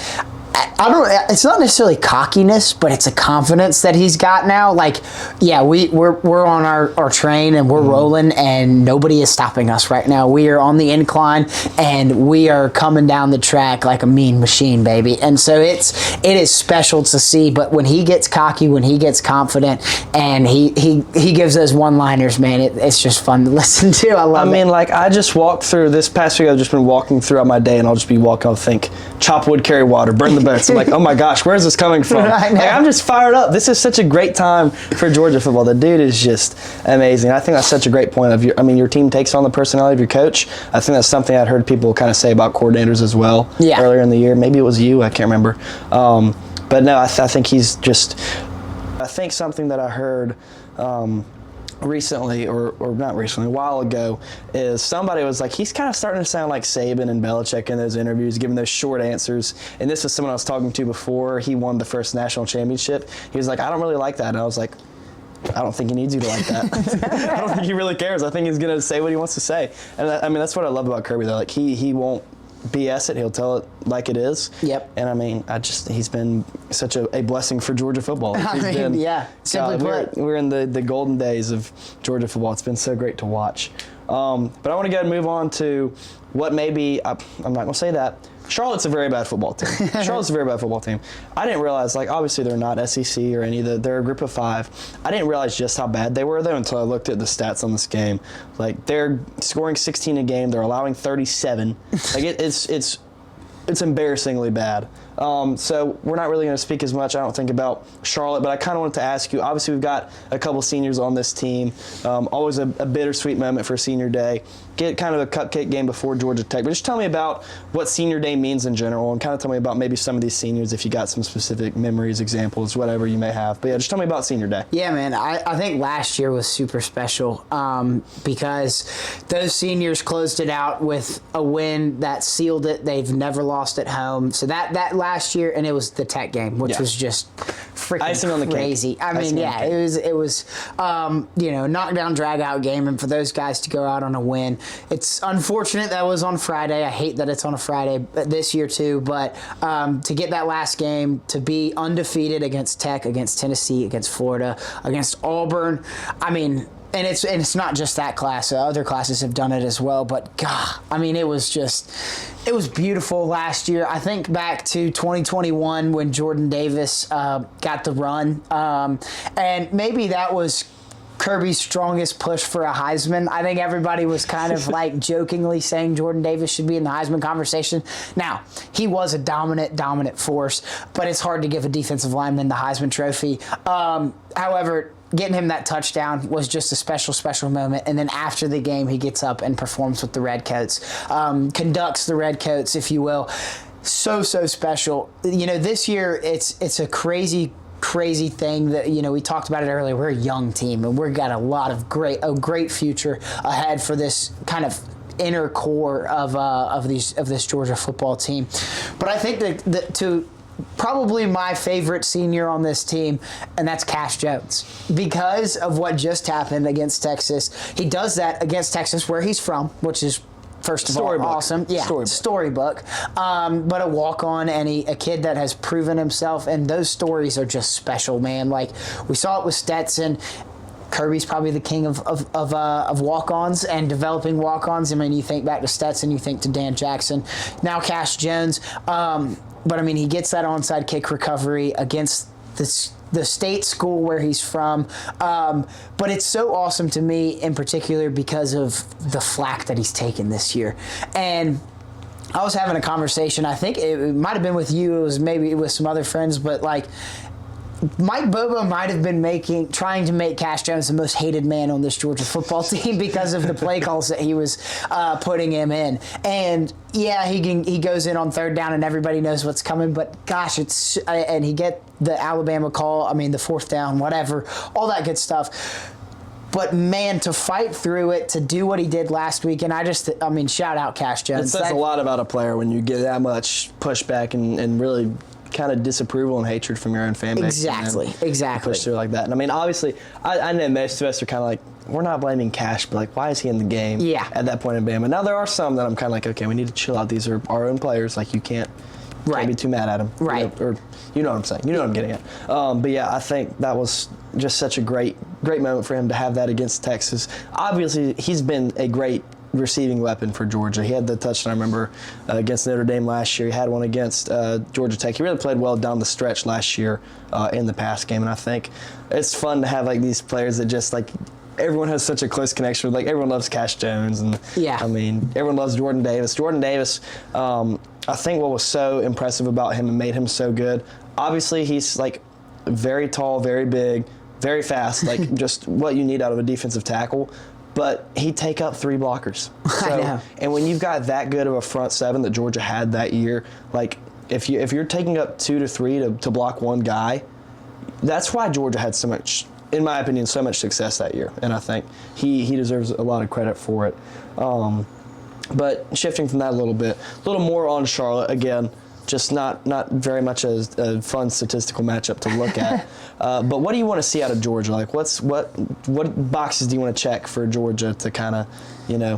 S1: I don't. It's not necessarily cockiness, but it's a confidence that he's got now. Like, yeah, we're on our train and we're rolling, and nobody is stopping us right now. We are on the incline, and we are coming down the track like a mean machine, baby. And so it is special to see. But when he gets cocky, when he gets confident, and he gives those one-liners, man, it's just fun to listen to. I love it.
S2: I mean, like, I just walked through this past week. I've just been walking throughout my day, and I'll just be walking. I'll think, chop wood, carry water, burn the boats. I'm like, oh my gosh, where's this coming from? Like, I'm just fired up. This is such a great time for Georgia football. The dude is just amazing. I think that's such a great point. Your team takes on the personality of your coach. I think that's something I'd heard people kind of say about coordinators as well earlier in the year. Maybe it was you. I can't remember. But no, I think he's just. I think something that I heard. Recently, or not recently, a while ago, is somebody was like, he's kind of starting to sound like Saban and Belichick in those interviews, giving those short answers. And this is someone I was talking to before he won the first national championship. He was like, I don't really like that. And I was like, I don't think he needs you to like that. I don't think he really cares. I think he's going to say what he wants to say. And I mean, that's what I love about Kirby, though. Like, he won't BS it. He'll tell it like it is. Yep. And I mean, he's been such a blessing for Georgia football.
S1: Simply put.
S2: We're in the golden days of Georgia football. It's been so great to watch. But I want to go and move on to what maybe, I'm not going to say that. Charlotte's a very bad football team. I didn't realize, like, obviously they're not SEC or any of the, they're a group of 5. I didn't realize just how bad they were, though, until I looked at the stats on this game. Like, they're scoring 16 a game. They're allowing 37. Like, it's embarrassingly bad. So we're not really going to speak as much, I don't think, about Charlotte, but I kind of wanted to ask you, obviously we've got a couple seniors on this team, always a bittersweet moment for senior day, get kind of a cupcake game before Georgia Tech, but just tell me about what senior day means in general, and kind of tell me about maybe some of these seniors, if you got some specific memories, examples, whatever you may have. But yeah, just tell me about senior day.
S1: Yeah, man, I think last year was super special because those seniors closed it out with a win that sealed it. They've never lost at home. So that last year, and it was the Tech game, which was just freaking
S2: icing on the
S1: crazy.
S2: Cake.
S1: I mean, it was knockdown, drag out game, and for those guys to go out on a win, it's unfortunate that was on Friday. I hate that it's on a Friday this year too, but to get that last game, to be undefeated against Tech, against Tennessee, against Florida, against Auburn, I mean. And it's not just that class. Other classes have done it as well. But, God, I mean, it was beautiful last year. I think back to 2021 when Jordan Davis got the run. And maybe that was Kirby's strongest push for a Heisman. I think everybody was kind of like jokingly saying Jordan Davis should be in the Heisman conversation. Now, he was a dominant force, but it's hard to give a defensive lineman the Heisman trophy. However, getting him that touchdown was just a special moment. And then after the game, he gets up and performs with the Redcoats, conducts the Redcoats, if you will. So special. This year it's a crazy thing that, we talked about it earlier. We're a young team, and we've got a great future ahead for this kind of inner core of this Georgia football team. But I think that to probably my favorite senior on this team, and that's Cash Jones, because of what just happened against Texas. He does that against Texas, where he's from, which is, first of all, awesome. Yeah, storybook. But a walk-on and a kid that has proven himself, and those stories are just special, man. Like, we saw it with Stetson. Kirby's probably the king of walk-ons and developing walk-ons. I mean, you think back to Stetson, you think to Dan Jackson. Now Cash Jones. But, I mean, he gets that onside kick recovery against the state school where he's from. But it's so awesome to me in particular because of the flack that he's taken this year. And I was having a conversation, I think it might have been with you, it was maybe with some other friends, but like, Mike Bobo might have been trying to make Cash Jones the most hated man on this Georgia football team because of the play calls that he was putting him in. And yeah, he goes in on third down and everybody knows what's coming. But gosh, and he get the Alabama call. I mean, the fourth down, whatever, all that good stuff. But, man, to fight through it, to do what he did last week, and shout out Cash Jones.
S2: It says a lot about a player when you get that much pushback and really kind of disapproval and hatred from your own fan base.
S1: Exactly.
S2: Push through like that. And I mean, obviously, I know most of us are kind of like, we're not blaming Cash, but like, why is he in the game at that point in Bama? Now, there are some that I'm kind of like, okay, we need to chill out. These are our own players. Like, you can't Can't
S1: Right.
S2: be too mad at him.
S1: Right.
S2: Or you know what I'm saying. You know what I'm getting at. But yeah, I think that was just such a great moment for him to have that against Texas. Obviously, he's been a great receiving weapon for Georgia. He had the touchdown, I remember, against Notre Dame last year. He had one against Georgia Tech. He really played well down the stretch last year in the pass game, and I think it's fun to have like these players that just like everyone has such a close connection with. Like everyone loves Cash Jones, and I mean everyone loves Jordan Davis. Jordan Davis, I think what was so impressive about him and made him so good. Obviously, he's like very tall, very big, very fast, like just what you need out of a defensive tackle. But he'd take up 3 blockers. So,
S1: I know.
S2: And when you've got that good of a front seven that Georgia had that year, like if you're taking up 2 to 3 to block one guy, that's why Georgia had so much, in my opinion, so much success that year. And I think he deserves a lot of credit for it. But shifting from that a little more on Charlotte again. Just not very much a fun statistical matchup to look at. But what do you want to see out of Georgia? Like, what boxes do you want to check for Georgia to kind of,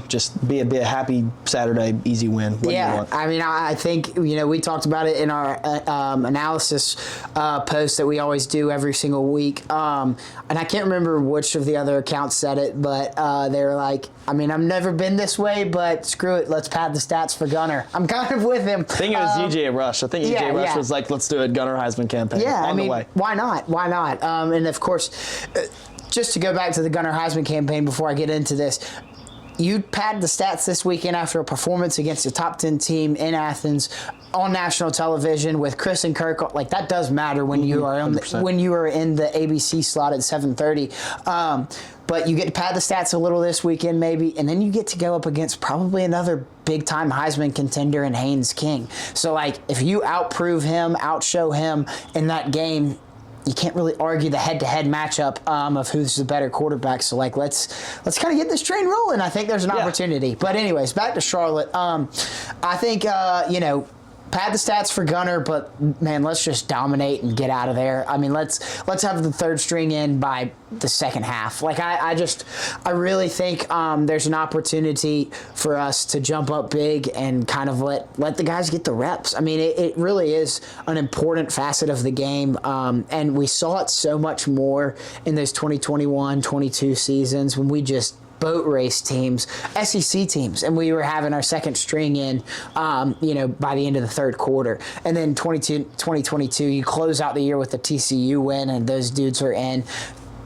S2: just be a happy Saturday, easy win? What do you want?
S1: I mean, I think, we talked about it in our analysis post that we always do every single week. And I can't remember which of the other accounts said it, but they were like, I mean, I've never been this way, but screw it, let's pad the stats for Gunner. I'm kind of with him.
S2: I think it was EJ Rush. I think EJ Rush was like, let's do a Gunner Heisman campaign.
S1: Yeah,
S2: on the way.
S1: Why not? Why not? And of course, just to go back to the Gunner Heisman campaign before I get into this, you pad the stats this weekend after a performance against a top 10 team in Athens on national television with Chris and Kirk. Like that does matter when you are in the ABC slot at 7:30. But you get to pad the stats a little this weekend maybe, and then you get to go up against probably another big-time Heisman contender in Haynes King. So, like, if you outprove him, outshow him in that game, you can't really argue the head-to-head matchup of who's the better quarterback. So, like, let's kind of get this train rolling. I think there's an opportunity. But anyways, back to Charlotte. I think, pad the stats for Gunner, but man, let's just dominate and get out of there. I mean, let's have the third string in by the second half. Like I really think there's an opportunity for us to jump up big and kind of let the guys get the reps. I mean, it really is an important facet of the game, and we saw it so much more in those 2021-22 seasons when we just boat race teams, SEC teams, and we were having our second string in, by the end of the third quarter. And then 2022, you close out the year with the TCU win, and those dudes are in.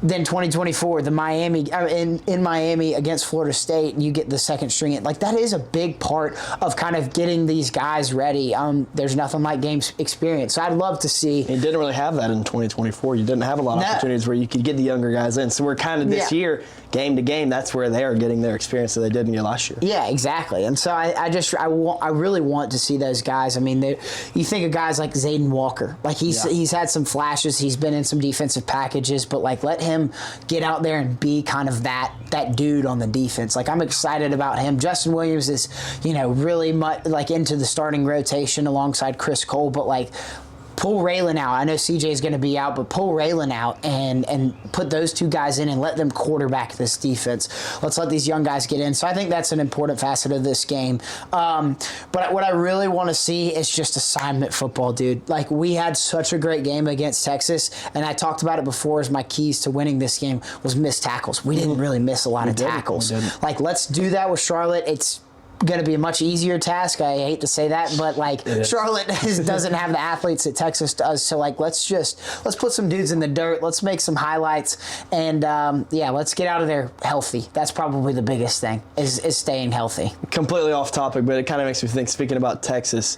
S1: Then 2024, the in Miami against Florida State, and you get the second string in. Like, that is a big part of kind of getting these guys ready. There's nothing like game experience. So I'd love to see.
S2: You didn't really have that in 2024. You didn't have a lot of opportunities where you could get the younger guys in. So we're kind of this year, game to game, that's where they are getting their experience that they did in your last year.
S1: Yeah, exactly. And so I really want to see those guys. I mean, you think of guys like Zayden Walker. Like he's had some flashes. He's been in some defensive packages, but like let him get out there and be kind of that dude on the defense. Like, I'm excited about him. Justin Williams is, really much like into the starting rotation alongside Chris Cole, but like pull Raylan out. I know CJ is going to be out, but pull Raylan out and put those two guys in and let them quarterback this defense. Let's let these young guys get in. So I think that's an important facet of this game. But what I really want to see is just assignment football, dude. Like, we had such a great game against Texas, and I talked about it before as my keys to winning this game was missed tackles. We didn't really miss a lot of tackles. Like, let's do that with Charlotte. It's going to be a much easier task. I hate to say that, but like Charlotte doesn't have the athletes that Texas does. So like, let's put some dudes in the dirt. Let's make some highlights, and let's get out of there healthy. That's probably the biggest thing is staying healthy.
S2: Completely off topic, but it kind of makes me think, speaking about Texas,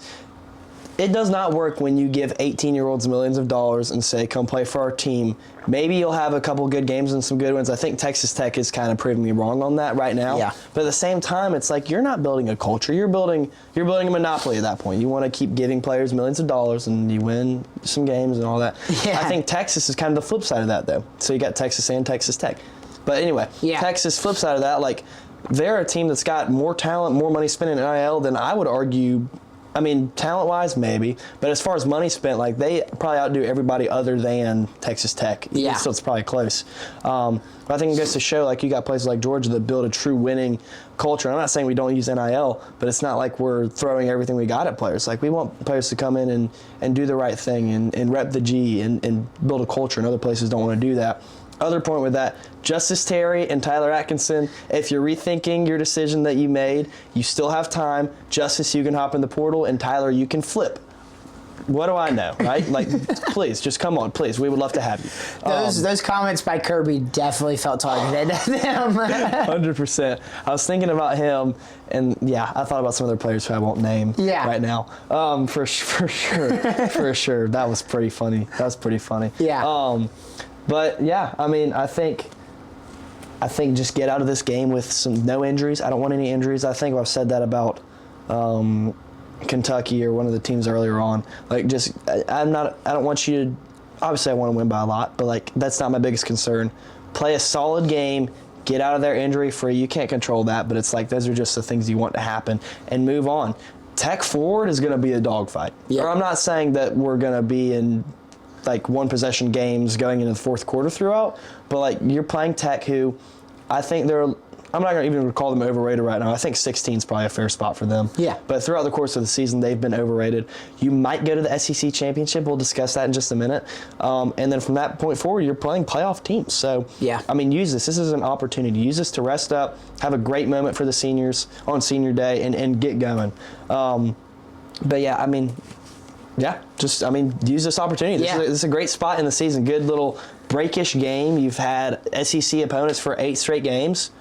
S2: it does not work when you give 18-year-olds millions of dollars and say, come play for our team. Maybe you'll have a couple good games and some good ones. I think Texas Tech is kind of proving me wrong on that right now.
S1: Yeah.
S2: But at the same time, it's like you're not building a culture. You're building a monopoly at that point. You want to keep giving players millions of dollars and you win some games and all that. Yeah. I think Texas is kind of the flip side of that, though. So you got Texas and Texas Tech. But anyway, Texas, flip side of that, like, they're a team that's got more talent, more money spent in NIL than I would argue I mean, talent-wise, maybe. But as far as money spent, like, they probably outdo everybody other than Texas Tech.
S1: Yeah.
S2: So it's probably close. But I think it goes to show, like, you got places like Georgia that build a true winning culture. And I'm not saying we don't use NIL, but it's not like we're throwing everything we got at players. Like, we want players to come in and do the right thing and rep the G and build a culture, and other places don't want to do that. Other point with that, Justice Terry and Tyler Atkinson, if you're rethinking your decision that you made, you still have time. Justice, you can hop in the portal, and Tyler, you can flip. What do I know, right? Like, please, just come on, please. We would love to have you.
S1: Those comments by Kirby definitely felt targeted at them.
S2: 100%. I was thinking about him, and yeah, I thought about some other players who I won't name right now. For sure, for sure. That was pretty funny.
S1: Yeah.
S2: But yeah, I mean, I think just get out of this game with no injuries. I don't want any injuries. I think I've said that about Kentucky or one of the teams earlier on. Like, just I don't want you to. Obviously, I want to win by a lot, but like, that's not my biggest concern. Play a solid game. Get out of there injury free. You can't control that, but it's like those are just the things you want to happen, and move on. Tech forward is going to be a dogfight.
S1: Yep.
S2: Or I'm not saying that we're going to be in like one possession games going into the fourth quarter throughout, but like, you're playing Tech, who I think I'm not going to even call them overrated right now. I think 16 is probably a fair spot for them.
S1: Yeah.
S2: But throughout the course of the season, they've been overrated. You might go to the SEC championship. We'll discuss that in just a minute. And then from that point forward, you're playing playoff teams. So,
S1: yeah.
S2: I mean, use this. This is an opportunity. Use this to rest up, have a great moment for the seniors on senior day, and get going. But yeah, I mean, use this opportunity. This is a great spot in the season. Good little breakish game. You've had SEC opponents for 8 straight games.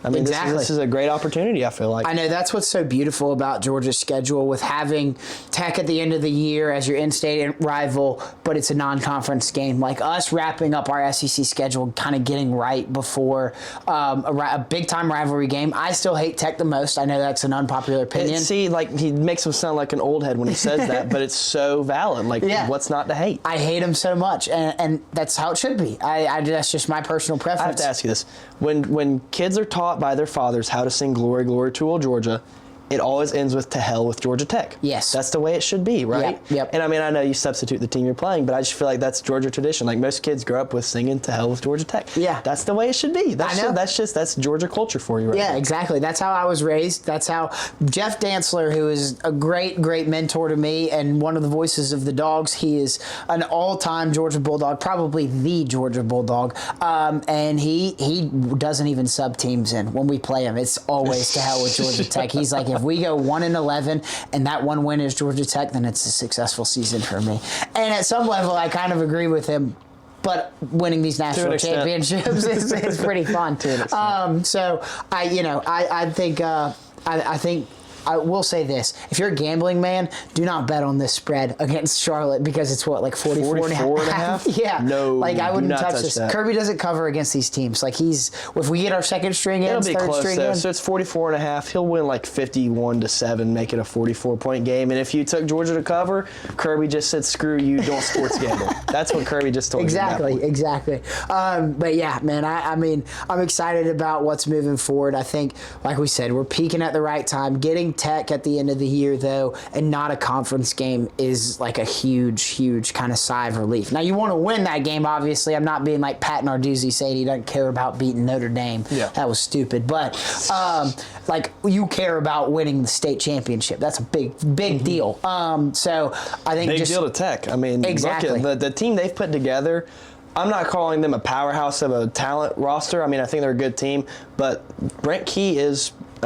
S2: I mean,
S1: exactly.
S2: This is a great opportunity, I feel like.
S1: I know that's what's so beautiful about Georgia's schedule, with having Tech at the end of the year as your in-state rival, but it's a non-conference game. Like us wrapping up our SEC schedule, kind of getting right before a big-time rivalry game. I still hate Tech the most. I know that's an unpopular opinion.
S2: See, like, he makes him sound like an old head when he says that, but it's so valid. Like, what's not to hate?
S1: I hate him so much, and that's how it should be. That's just my personal preference.
S2: I have to ask you this. When kids are taught by their fathers how to sing Glory, Glory to Old Georgia, it always ends with "to hell with Georgia Tech."
S1: Yes.
S2: That's the way it should be, right?
S1: Yep.
S2: And I mean, I know you substitute the team you're playing, but I just feel like that's Georgia tradition. Like, most kids grow up with singing "to hell with Georgia Tech."
S1: Yeah.
S2: That's the way it should be.
S1: I know.
S2: That's Georgia culture for you, right?
S1: Yeah, exactly. That's how I was raised. That's how Jeff Dantzler, who is a great, great mentor to me and one of the voices of the Dogs, he is an all-time Georgia Bulldog, probably the Georgia Bulldog, and he doesn't even sub teams in when we play him. It's always to hell with Georgia Tech. He's like, if we go 1-11 and that one win is Georgia Tech, then it's a successful season for me. And at some level, I kind of agree with him. But winning these national championships is pretty fun. So I think I will say this. If you're a gambling man, do not bet on this spread against Charlotte, because it's like 44 and a half? Yeah.
S2: No,
S1: like, I wouldn't touch this.
S2: That.
S1: Kirby doesn't cover against these teams. Like, if we get our second string in,
S2: it'll be
S1: third
S2: close,
S1: string
S2: though.
S1: in.
S2: So it's 44 and a half. He'll win like 51-7, make it a 44-point game. And if you took Georgia to cover, Kirby just said, screw you, don't sports gamble. That's what Kirby just told
S1: Exactly. But yeah, man, I'm excited about what's moving forward. I think, like we said, we're peaking at the right time. Getting Tech at the end of the year, though, and not a conference game is like a huge kind of sigh of relief. Now, you want to win that game, obviously. I'm not being like Pat Narduzzi saying he doesn't care about beating Notre Dame.
S2: Yeah.
S1: That was stupid. But, like, you care about winning the state championship. That's a big deal. So I think
S2: big deal to Tech. I mean,
S1: exactly.
S2: Look at the team they've put together. I'm not calling them a powerhouse of a talent roster. I mean, I think they're a good team, but Brent Key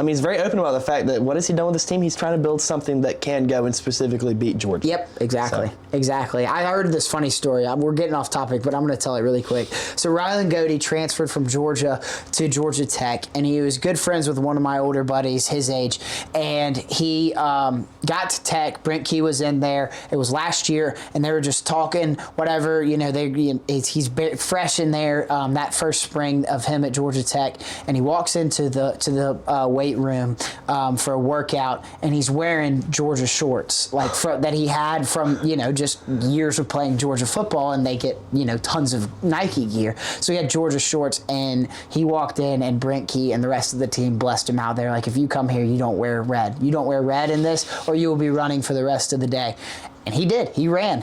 S2: he's very open about the fact that what has he done with this team? He's trying to build something that can go and specifically beat Georgia.
S1: Yep, exactly. I heard this funny story. We're getting off topic, but I'm going to tell it really quick. So Rylan Godey transferred from Georgia to Georgia Tech, and he was good friends with one of my older buddies, his age, and he got to Tech. Brent Key was in there. It was last year, and they were just talking, whatever. He's fresh in there. That first spring of him at Georgia Tech, and he walks into the weight weight room for a workout, and he's wearing Georgia shorts, like that he had from just years of playing Georgia football, and they get tons of Nike gear. So he had Georgia shorts, and he walked in, and Brent Key and the rest of the team blessed him out. They're like, if you come here, you don't wear red. You don't wear red in this, or you will be running for the rest of the day. And he did. He ran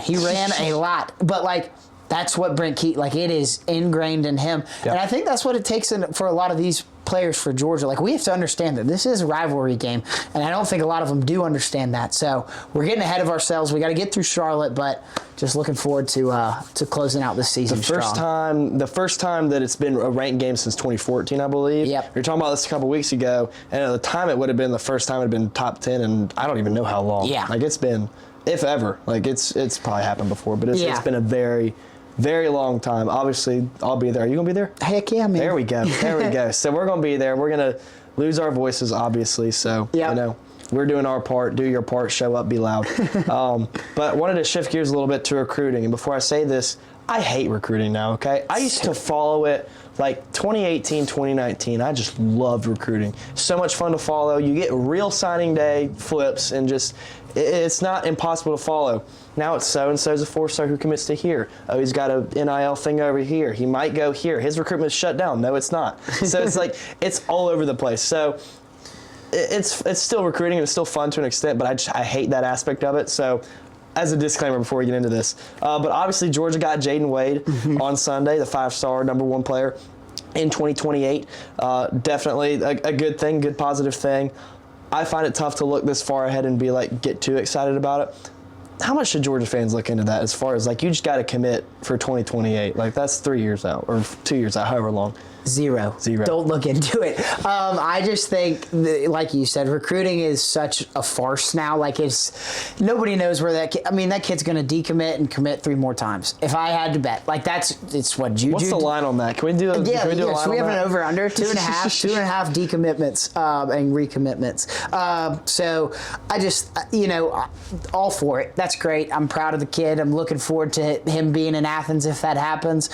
S1: a lot, but that's what Brent Key, it is ingrained in him. Yep. And I think that's what it takes for a lot of these players for Georgia. We have to understand that this is a rivalry game, and I don't think a lot of them do understand that. So we're getting ahead of ourselves. We got to get through Charlotte, but just looking forward to closing out this season strong.
S2: The first time that it's been a ranked game since 2014, I believe.
S1: Yep.
S2: We were talking about this a couple weeks ago, and at the time it would have been the first time it had been top 10, and I don't even know how long.
S1: Yeah.
S2: It's been, if ever, it's probably happened before, but it's been a very, very long time. Obviously, I'll be there. Are you going to be there?
S1: Heck yeah, man.
S2: There we go. So we're going to be there. We're going to lose our voices, obviously. So, we're doing our part. Do your part. Show up. Be loud. But wanted to shift gears a little bit to recruiting. And before I say this, I hate recruiting now, okay? I used to follow it 2018, 2019. I just loved recruiting. So much fun to follow. You get real signing day flips, and it's not impossible to follow. Now it's so-and-so's a 4-star who commits to here. Oh, he's got a NIL thing over here. He might go here. His recruitment's shut down. No, it's not. So it's it's all over the place. So it's still recruiting, and it's still fun to an extent, but I hate that aspect of it. So as a disclaimer before we get into this, but obviously Georgia got Jaden Wade on Sunday, the 5-star #1 player in 2028. Definitely a good thing, good positive thing. I find it tough to look this far ahead and be get too excited about it. How much should Georgia fans look into that as far as you just got to commit for 2028? That's 3 years out or 2 years out, however long.
S1: Zero. Don't look into it. I just think, like you said, recruiting is such a farce now. Nobody knows where that kid. That kid's going to decommit and commit 3 more times. If I had to bet, it's what Juju.
S2: What's the line on that? Can we do?
S1: So we have an over under 2.5 decommitments and recommitments. So I just all for it. That's great. I'm proud of the kid. I'm looking forward to him being in Athens if that happens.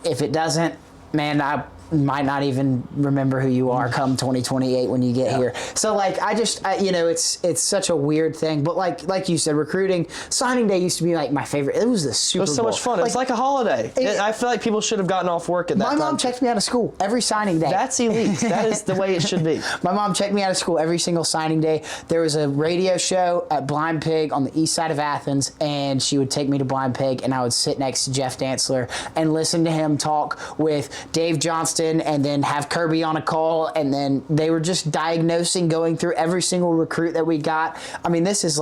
S1: If it doesn't, man, I might not even remember who you are come 2028 when you get here. So it's such a weird thing. But like you said, recruiting, signing day used to be my favorite. It was the Super Bowl.
S2: It was so much fun. It's like a holiday. I feel like people should have gotten off work at that time.
S1: My mom checked me out of school every signing day.
S2: That's elite. That is the way it should be.
S1: My mom checked me out of school every single signing day. There was a radio show at Blind Pig on the east side of Athens, and she would take me to Blind Pig, and I would sit next to Jeff Dantzler and listen to him talk with Dave Johnston, and then have Kirby on a call, and then they were just diagnosing, going through every single recruit that we got. This is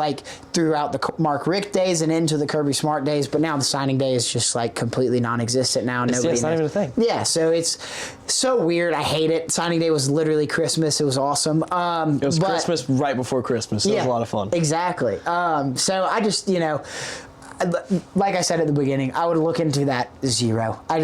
S1: throughout the Mark Richt days and into the Kirby Smart days, but now the signing day is just completely non-existent now.
S2: It's not even a thing.
S1: Yeah, so it's so weird. I hate it. Signing day was literally Christmas. It was awesome.
S2: It was Christmas right before Christmas. It was a lot of fun.
S1: Exactly. So I just, like I said at the beginning, I would look into that zero. I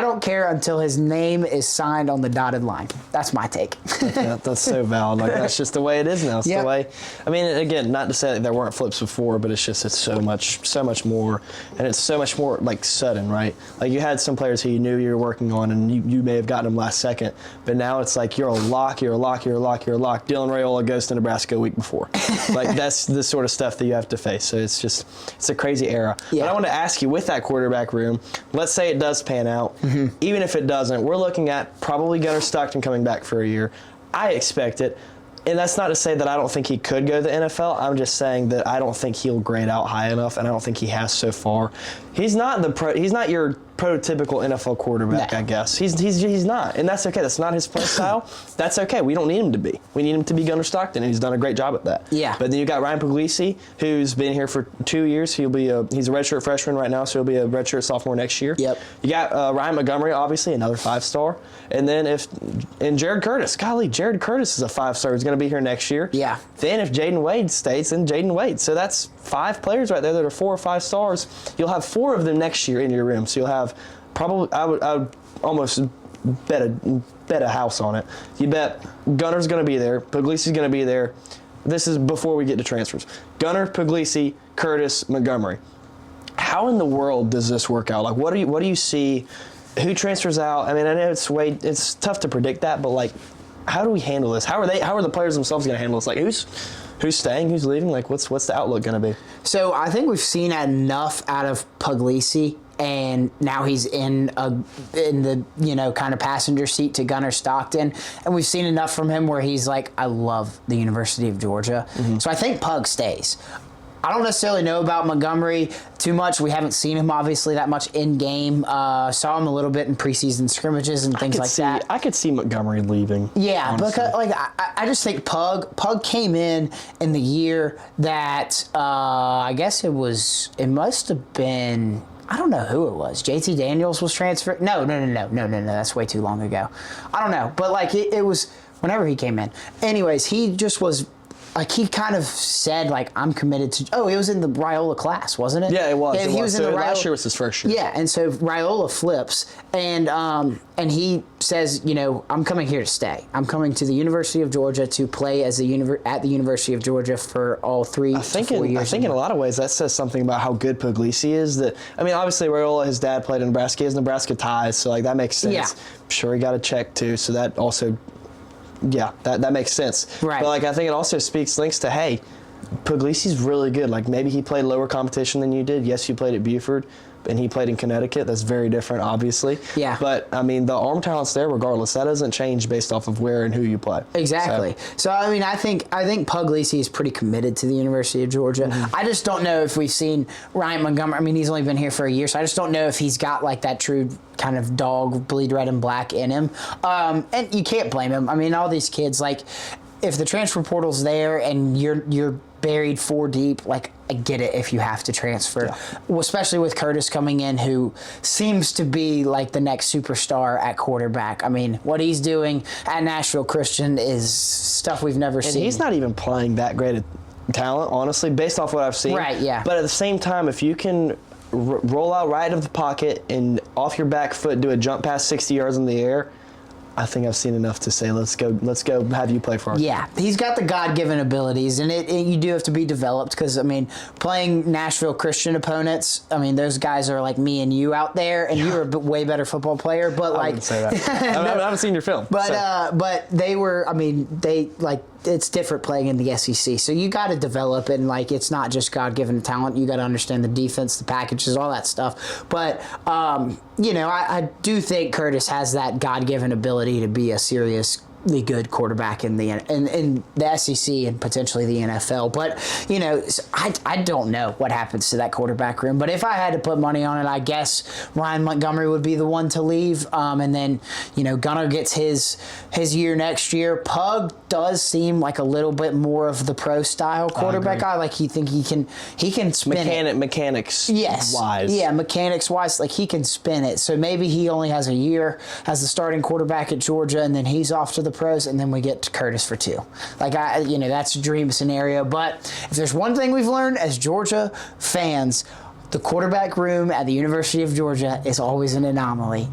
S1: don't care until his name is signed on the dotted line. That's my take.
S2: That's so valid. That's just the way it is now. It's the way. Again, not to say that there weren't flips before, but it's so much more, and it's so much more sudden, right? You had some players who you knew you were working on, and you may have gotten them last second, but now it's you're a lock. Dylan Raiola goes to Nebraska a week before. That's the sort of stuff that you have to face. So it's a crazy era. Yeah. But I want to ask you, with that quarterback room, let's say it does pan out. Even if it doesn't, we're looking at probably Gunnar Stockton coming back for a year. I expect it. And that's not to say that I don't think he could go to the NFL. I'm just saying that I don't think he'll grade out high enough, and I don't think he has so far. He's not your prototypical NFL quarterback, I guess. He's not, and that's okay. That's not his play style. That's okay. We don't need him to be. We need him to be Gunnar Stockton, and he's done a great job at that. Yeah. But then you got Ryan Puglisi, who's been here for 2 years. He's a redshirt freshman right now, so he'll be a redshirt sophomore next year. Yep. You got Ryan Montgomery, obviously another 5-star, and then Jared Curtis. Golly, Jared Curtis is a 5-star who's going to be here next year. Yeah. Then if Jaden Wade stays, then Jaden Wade. So that's 5 players right there that are 4 or 5 stars. You'll have 4 of them next year in your room. So you'll have probably, I would almost bet a house on it. You bet Gunner's going to be there. Puglisi's going to be there. This is before we get to transfers. Gunner, Puglisi, Curtis, Montgomery. How in the world does this work out? What do you see? Who transfers out? I know it's tough to predict that, but how do we handle this? How are the players themselves going to handle this? Like, who's staying? Who's leaving? Like, what's the outlook going to be?
S1: So I think we've seen enough out of Puglisi, and now he's in the kind of passenger seat to Gunnar Stockton, and we've seen enough from him where he's like, I love the University of Georgia. So I think Pug stays. I don't necessarily know about Montgomery too much. We haven't seen him obviously that much in game. Saw him a little bit in preseason scrimmages and things like that.
S2: I could see Montgomery leaving.
S1: Yeah, honestly. Because I just think Pug came in the year that I guess it must have been. I don't know who it was. JT Daniels was transferred. No. That's way too long ago. I don't know, but it was whenever he came in. Anyways, he just was. He kind of said, I'm committed to... Oh, it was in the Raiola class, wasn't it?
S2: Yeah, it was.
S1: Yeah, he was in the
S2: last year was his first year.
S1: Yeah, and so Raiola flips, and he says, I'm coming here to stay. I'm coming to the University of Georgia to play at the University of Georgia for all 3 to 4 years.
S2: I think in a lot of ways that says something about how good Puglisi is. Obviously Raiola, his dad played in Nebraska. He has Nebraska ties, so that makes sense.
S1: Yeah.
S2: I'm sure he got a check too, so that also... Yeah, that makes sense.
S1: Right.
S2: But I think it also links to, hey, Puglisi's really good. Maybe he played lower competition than you did. Yes, you played at Buford, and he played in Connecticut. That's very different, obviously.
S1: Yeah.
S2: But the arm talent's there regardless. That doesn't change based off of where and who you play.
S1: Exactly. So I think Puglisi is pretty committed to the University of Georgia. I just don't know if we've seen Ryan Montgomery. He's only been here for a year, so I just don't know if he's got that true kind of dog, bleed red and black in him. And you can't blame him. All these kids, if the transfer portal's there and you're buried 4 deep, I get it if you have to transfer. Yeah. Well, especially with Curtis coming in, who seems to be the next superstar at quarterback. What he's doing at Nashville Christian is stuff we've never seen.
S2: And he's not even playing that great a talent, honestly, based off what I've seen.
S1: Right, yeah.
S2: But at the same time, if you can roll out right of the pocket and off your back foot do a jump pass 60 yards in the air, I think I've seen enough to say let's go have you play for us.
S1: Yeah, he's got the God-given abilities, and you do have to be developed because playing Nashville Christian opponents, those guys are like me and you out there, and you're a way better football player. But
S2: I wouldn't say that. I haven't seen your film.
S1: But they were. It's different playing in the SEC, so you got to develop, and it's not just God-given talent. You got to understand the defense, the packages, all that stuff. But I do think Curtis has that God-given ability to be a seriously good quarterback in the SEC and potentially the NFL. But I don't know what happens to that quarterback room. But if I had to put money on it, I guess Ryan Montgomery would be the one to leave. And then Gunnar gets his year next year. Pug does seem like a little bit more of the pro style quarterback guy. You think he can spin
S2: mechanics
S1: wise. Yeah, mechanics wise, he can spin it. So maybe he only has a year as the starting quarterback at Georgia, and then he's off to the pros, and then we get to Curtis for 2. That's a dream scenario. But if there's one thing we've learned as Georgia fans, the quarterback room at the University of Georgia is always an anomaly.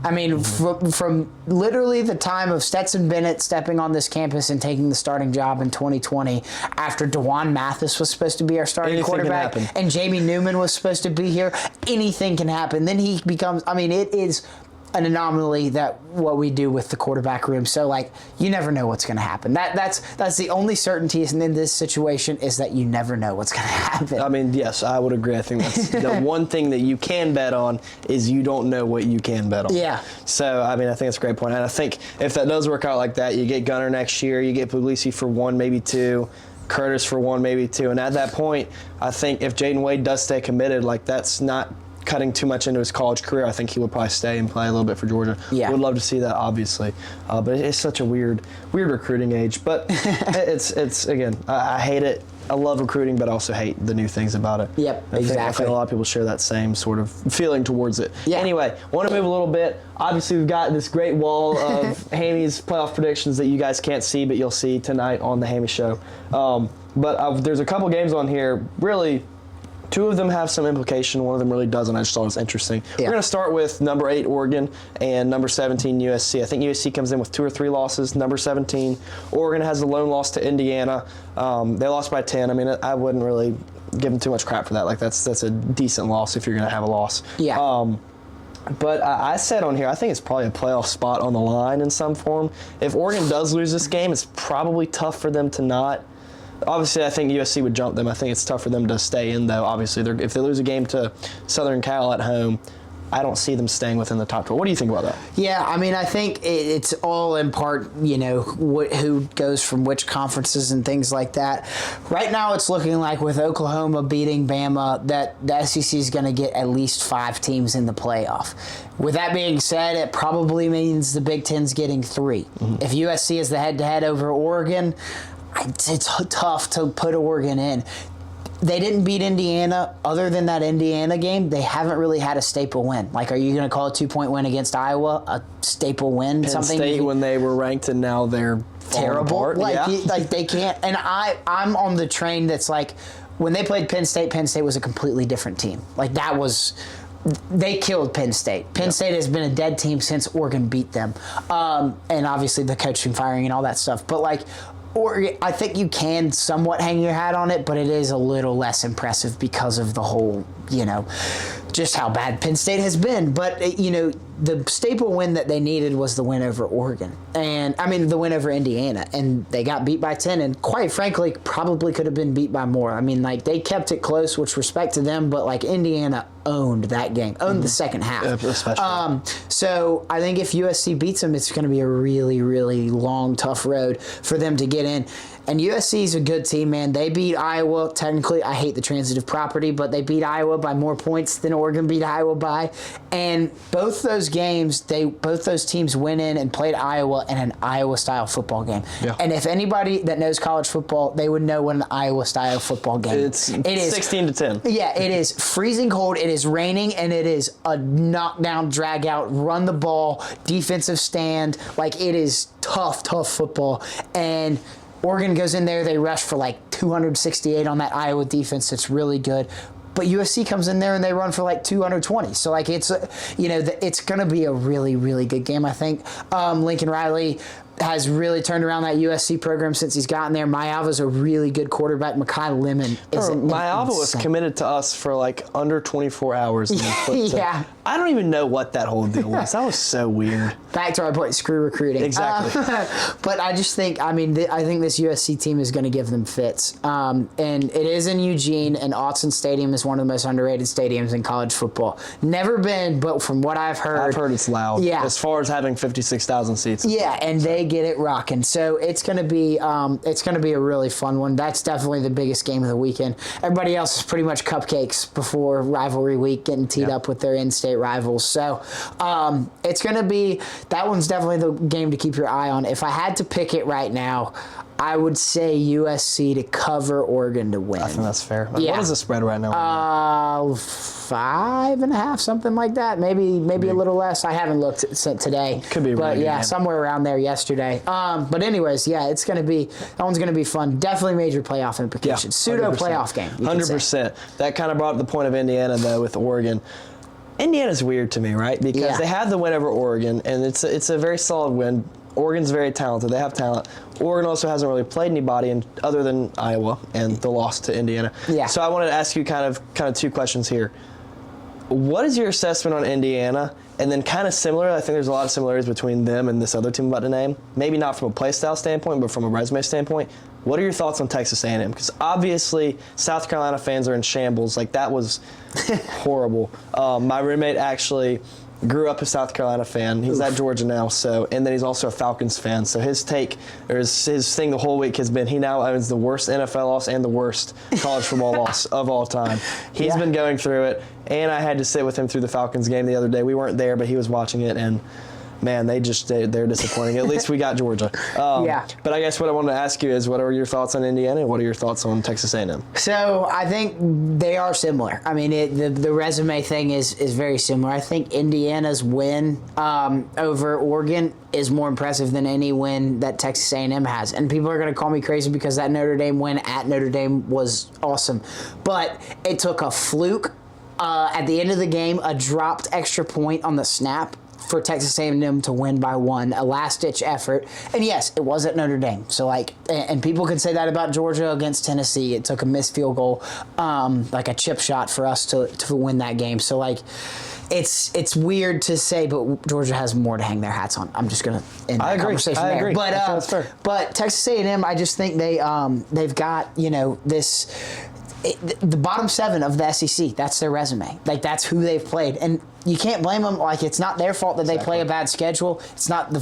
S1: From literally the time of Stetson Bennett stepping on this campus and taking the starting job in 2020, after DeJuan Mathis was supposed to be our starting quarterback, and Jamie Newman was supposed to be here, anything can happen. Then he becomes, it is an anomaly that what we do with the quarterback room. So you never know what's going to happen. That's the only certainty in this situation, is that you never know what's going to happen.
S2: Yes, I would agree. I think that's the one thing that you can bet on is you don't know what you can bet on.
S1: Yeah.
S2: So I think that's a great point. And I think if that does work out like that, you get Gunnar next year, you get Puglisi for 1, maybe 2, Curtis for 1, maybe 2. And at that point, I think if Jaden Wade does stay committed, that's not cutting too much into his college career. I think he would probably stay and play a little bit for Georgia.
S1: Yeah.
S2: Would love to see that, obviously. But it's such a weird recruiting age. But it's again, I hate it. I love recruiting, but I also hate the new things about it.
S1: Yep,
S2: I
S1: exactly.
S2: think a lot of people share that same sort of feeling towards it.
S1: Yeah.
S2: Anyway, want to move a little bit. Obviously, we've got this great wall of Hammy's playoff predictions that you guys can't see, but you'll see tonight on the Hammy Show. But there's a couple games on here, really. 2 of them have some implication. One of them really doesn't. I just thought it was interesting. Yeah. We're going to start with number 8, Oregon, and number 17, USC. I think USC comes in with 2 or 3 losses. Number 17, Oregon has the lone loss to Indiana. They lost by 10. I wouldn't really give them too much crap for that. That's a decent loss if you're going to have a loss.
S1: Yeah.
S2: But I said on here, I think it's probably a playoff spot on the line in some form. If Oregon does lose this game, it's probably tough for them to not. Obviously, I think USC would jump them. I think it's tough for them to stay in, though. Obviously, if they lose a game to Southern Cal at home, I don't see them staying within the top 12. What do you think about that?
S1: Yeah, I mean, I think it's all in part, who goes from which conferences and things like that. Right now, it's looking like with Oklahoma beating Bama that the SEC is going to get at least 5 teams in the playoff. With that being said, it probably means the Big Ten's getting 3. Mm-hmm. If USC is the head-to-head over Oregon, it's tough to put Oregon in. They didn't beat Indiana. Other than that Indiana game, they haven't really had a staple win. Like, are you going to call a 2-point win against Iowa a staple win?
S2: Penn State when they were ranked and now they're
S1: terrible.
S2: Apart.
S1: Like they can't. And I'm on the train that's like, when they played Penn State was a completely different team. Like, they killed Penn State. Penn State has been a dead team since Oregon beat them. And obviously the coaching firing and all that stuff. But like, I think you can somewhat hang your hat on it, but it is a little less impressive because of the whole, just how bad Penn State has been. But, the staple win that they needed was the win over Oregon. The win over Indiana. And they got beat by 10, and quite frankly, probably could have been beat by more. I mean, like, they kept it close, which respect to them, but, like, Indiana owned that game, owned the second half.
S2: Yeah, especially.
S1: So I think if USC beats them, it's going to be a really, really long, tough road for them to get in. And USC is a good team, man. They beat Iowa. Technically, I hate the transitive property, but they beat Iowa by more points than Oregon beat Iowa by. And both those games, both those teams went in and played Iowa in an Iowa-style football game. Yeah. And if anybody that knows college football, they would know what an Iowa-style football game is. It is
S2: 16-10.
S1: Yeah, it is freezing cold. It is raining, and it is a knockdown, drag-out, run the ball, defensive stand. Like, it is tough football. And Oregon goes in there, they rush for like 268 on that Iowa defense. It's really good. But USC comes in there and they run for like 220. So like it's going to be a really, really good game, I think. Lincoln Riley has really turned around that USC program since he's gotten there. Mayava's a really good quarterback. Makai Lemon is
S2: Mayava was committed to us for like under 24 hours.
S1: Yeah.
S2: I don't even know what that whole deal was. That was so weird.
S1: Back to our point, screw recruiting.
S2: Exactly.
S1: But I just think, I think this USC team is going to give them fits. And it is in Eugene, and Autzen Stadium is one of the most underrated stadiums in college football. Never been, but from what I've heard
S2: it's loud.
S1: Yeah.
S2: As far as having 56,000 seats.
S1: Yeah, and they get it rocking. So it's going to be a really fun one. That's definitely the biggest game of the weekend. Everybody else is pretty much cupcakes before rivalry week, getting teed up with their in-state rivals. So it's going to be, that one's definitely the game to keep your eye on. If I had to pick it right now, I would say USC to cover, Oregon to win.
S2: I think that's fair.
S1: Yeah.
S2: What is the spread right now?
S1: 5.5, something like that. Maybe a little less. I haven't looked since today.
S2: Could be,
S1: but
S2: really
S1: yeah, somewhere around there yesterday. But anyways, yeah, that one's gonna be fun. Definitely major playoff implications. Pseudo playoff game.
S2: 100%. That kind of brought up the point of Indiana though with Oregon. Indiana's weird to me, right? Because they have the win over Oregon, and it's a very solid win. Oregon's very talented. They have talent. Oregon also hasn't really played anybody other than Iowa and the loss to Indiana.
S1: Yeah.
S2: So I wanted to ask you kind of two questions here. What is your assessment on Indiana? And then kind of similar, I think there's a lot of similarities between them and this other team I'm about to name. Maybe not from a play style standpoint, but from a resume standpoint. What are your thoughts on Texas A&M? Because obviously South Carolina fans are in shambles. Like, that was horrible. My roommate actually grew up a South Carolina fan. He's at Georgia now, and then he's also a Falcons fan. So his take, or his thing the whole week has been he now owns the worst NFL loss and the worst college football loss of all time. He's been going through it, and I had to sit with him through the Falcons game the other day. We weren't there, but he was watching it, and man, they're disappointing. At least we got Georgia. But I guess what I wanted to ask you is, what are your thoughts on Indiana, and what are your thoughts on Texas A&M?
S1: So I think they are similar. I mean, the resume thing is very similar. I think Indiana's win over Oregon is more impressive than any win that Texas A&M has. And people are going to call me crazy because that Notre Dame win at Notre Dame was awesome. But it took a fluke at the end of the game, a dropped extra point on the snap for Texas A&M to win by 1, a last-ditch effort. And yes, it was at Notre Dame. So, and people can say that about Georgia against Tennessee. It took a missed field goal, like a chip shot for us to win that game. So, it's weird to say, but Georgia has more to hang their hats on. I'm just gonna end that conversation
S2: I
S1: there.
S2: agree.
S1: But
S2: That's fair.
S1: but Texas A&M, I just think they've got the bottom 7 of the SEC. That's their resume. Like, that's who they've played, and you can't blame them. Like, it's not their fault that they play a bad schedule. It's not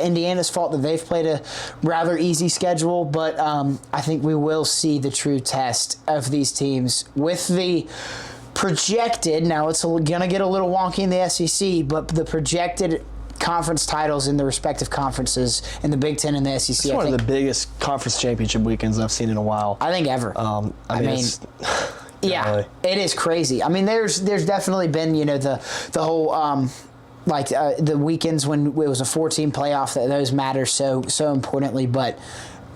S1: Indiana's fault that they've played a rather easy schedule. But I think we will see the true test of these teams with the projected. Now it's gonna get a little wonky in the SEC, but the projected conference titles in the respective conferences in the Big Ten and the SEC.
S2: It's one of the biggest conference championship weekends I've seen in a while.
S1: I think ever.
S2: I mean
S1: yeah, it is crazy. I mean, there's definitely been the whole the weekends when it was a 4-team playoff, that those matter so importantly, but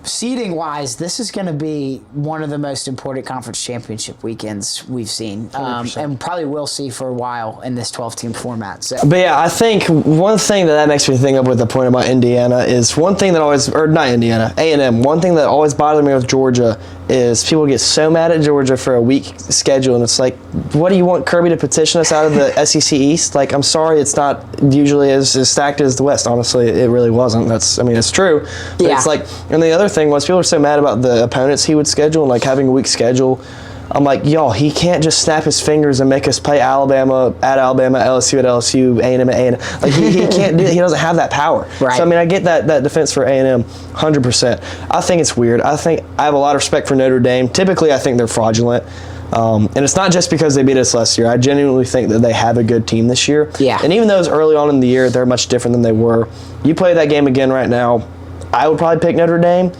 S1: seeding wise, this is going to be one of the most important conference championship weekends we've seen, and probably will see for a while in this 12-team format. So.
S2: But yeah, I think one thing that makes me think of with the point about Indiana is one thing that always, or not Indiana, A&M. One thing that always bothered me with Georgia is people get so mad at Georgia for a weak schedule, and it's like, what do you want Kirby to petition us out of the SEC East? Like, I'm sorry, it's not usually as stacked as the West. Honestly, it really wasn't. It's true. But it's like, and the other thing was people are so mad about the opponents he would schedule and like having a weak schedule. I'm like, y'all, he can't just snap his fingers and make us play Alabama at Alabama, LSU at LSU, A&M at A&M. Like, he can't do it. He doesn't have that power.
S1: Right.
S2: So, I mean, I get that defense for A&M 100%. I think it's weird. I have a lot of respect for Notre Dame. Typically, I think they're fraudulent. And it's not just because they beat us last year. I genuinely think that they have a good team this year.
S1: Yeah.
S2: And even though it's early on in the year, they're much different than they were. You play that game again right now, I would probably pick Notre Dame.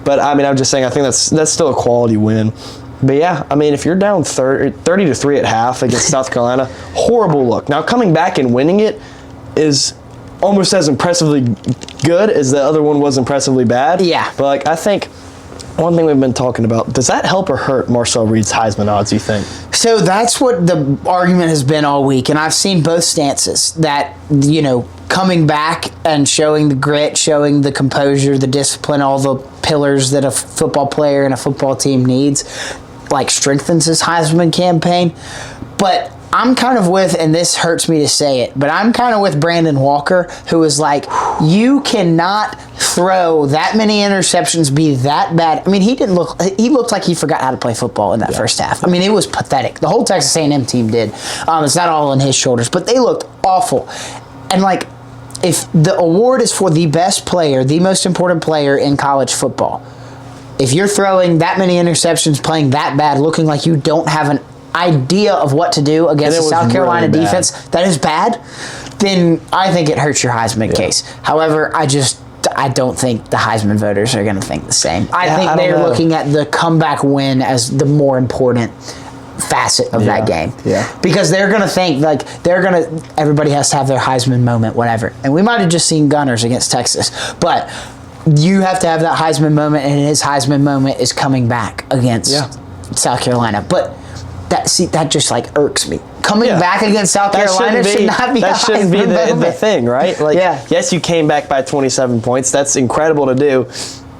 S2: But, I mean, I'm just saying I think that's still a quality win. But, yeah, I mean, if you're down 30-3 at half against South Carolina, horrible look. Now, coming back and winning it is almost as impressively good as the other one was impressively bad.
S1: Yeah.
S2: But, like, I think one thing we've been talking about, does that help or hurt Marcel Reed's Heisman odds, you think?
S1: So that's what the argument has been all week, and I've seen both stances. That, coming back and showing the grit, showing the composure, the discipline, all the pillars that a football player and a football team needs, like, strengthens his Heisman campaign. But I'm kind of with, and this hurts me to say it, but I'm kind of with Brandon Walker, who is like, you cannot throw that many interceptions, be that bad. I mean, he looked like he forgot how to play football in that first half. I mean, it was pathetic. The whole Texas A&M team did. It's not all on his shoulders, but they looked awful. And, like, if the award is for the best player, the most important player in college football, if you're throwing that many interceptions, playing that bad, looking like you don't have an idea of what to do against the South Carolina defense that is bad, then I think it hurts your Heisman case. However, I don't think the Heisman voters are going to think the same. I think they're looking at the comeback win as the more important facet of that game.
S2: Yeah.
S1: Because they're going to think, like, everybody has to have their Heisman moment, whatever. And we might have just seen Gunners against Texas. But you have to have that Heisman moment, and his Heisman moment is coming back against South Carolina. But that just, like, irks me. Coming back against South Carolina should not be
S2: that shouldn't be the thing, right? Like, yes, you came back by 27 points. That's incredible to do.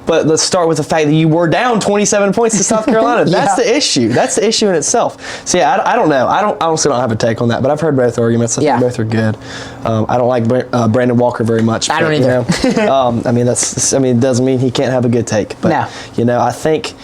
S2: But let's start with the fact that you were down 27 points to South Carolina. That's the issue. That's the issue in itself. So, yeah, I don't know. I honestly don't have a take on that, but I've heard both arguments. I think both are good. I don't like Brandon Walker very much.
S1: I don't either.
S2: I mean, it doesn't mean he can't have a good take. But, I think,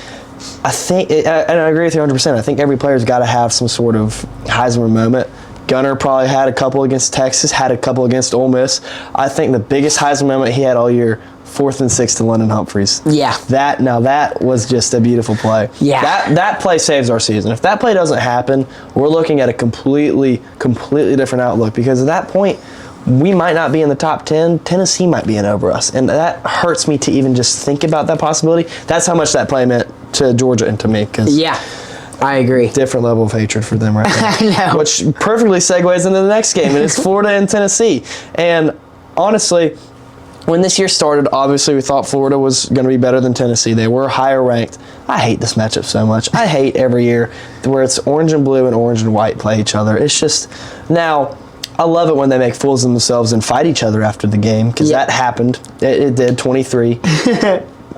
S2: and I agree with you 100%. I think every player's got to have some sort of Heisman moment. Gunner probably had a couple against Texas, had a couple against Ole Miss. I think the biggest Heisman moment he had all year, 4th and 6 to London Humphreys.
S1: Yeah.
S2: That was just a beautiful play.
S1: Yeah.
S2: That play saves our season. If that play doesn't happen, we're looking at a completely different outlook, because at that point, we might not be in the top 10. Tennessee might be in over us. And that hurts me to even just think about that possibility. That's how much that play meant to Georgia and to me.
S1: I agree.
S2: Different level of hatred for them right now.
S1: I know.
S2: Which perfectly segues into the next game, and it's Florida and Tennessee. And honestly, when this year started, obviously we thought Florida was going to be better than Tennessee. They were higher ranked. I hate this matchup so much. I hate every year where it's orange and blue and orange and white play each other. It's just, now, I love it when they make fools of themselves and fight each other after the game, because that happened. It did, 23.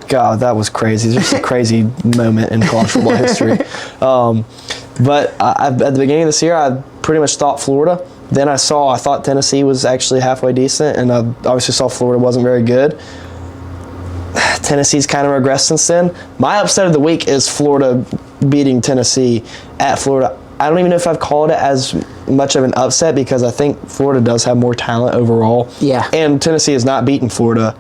S2: God, that was crazy. It's just a crazy moment in college football history. But at the beginning of this year, I pretty much thought Florida. Then I thought Tennessee was actually halfway decent, and I obviously saw Florida wasn't very good. Tennessee's kind of regressed since then. My upset of the week is Florida beating Tennessee at Florida. I don't even know if I've called it as much of an upset because I think Florida does have more talent overall.
S1: Yeah.
S2: And Tennessee has not beaten Florida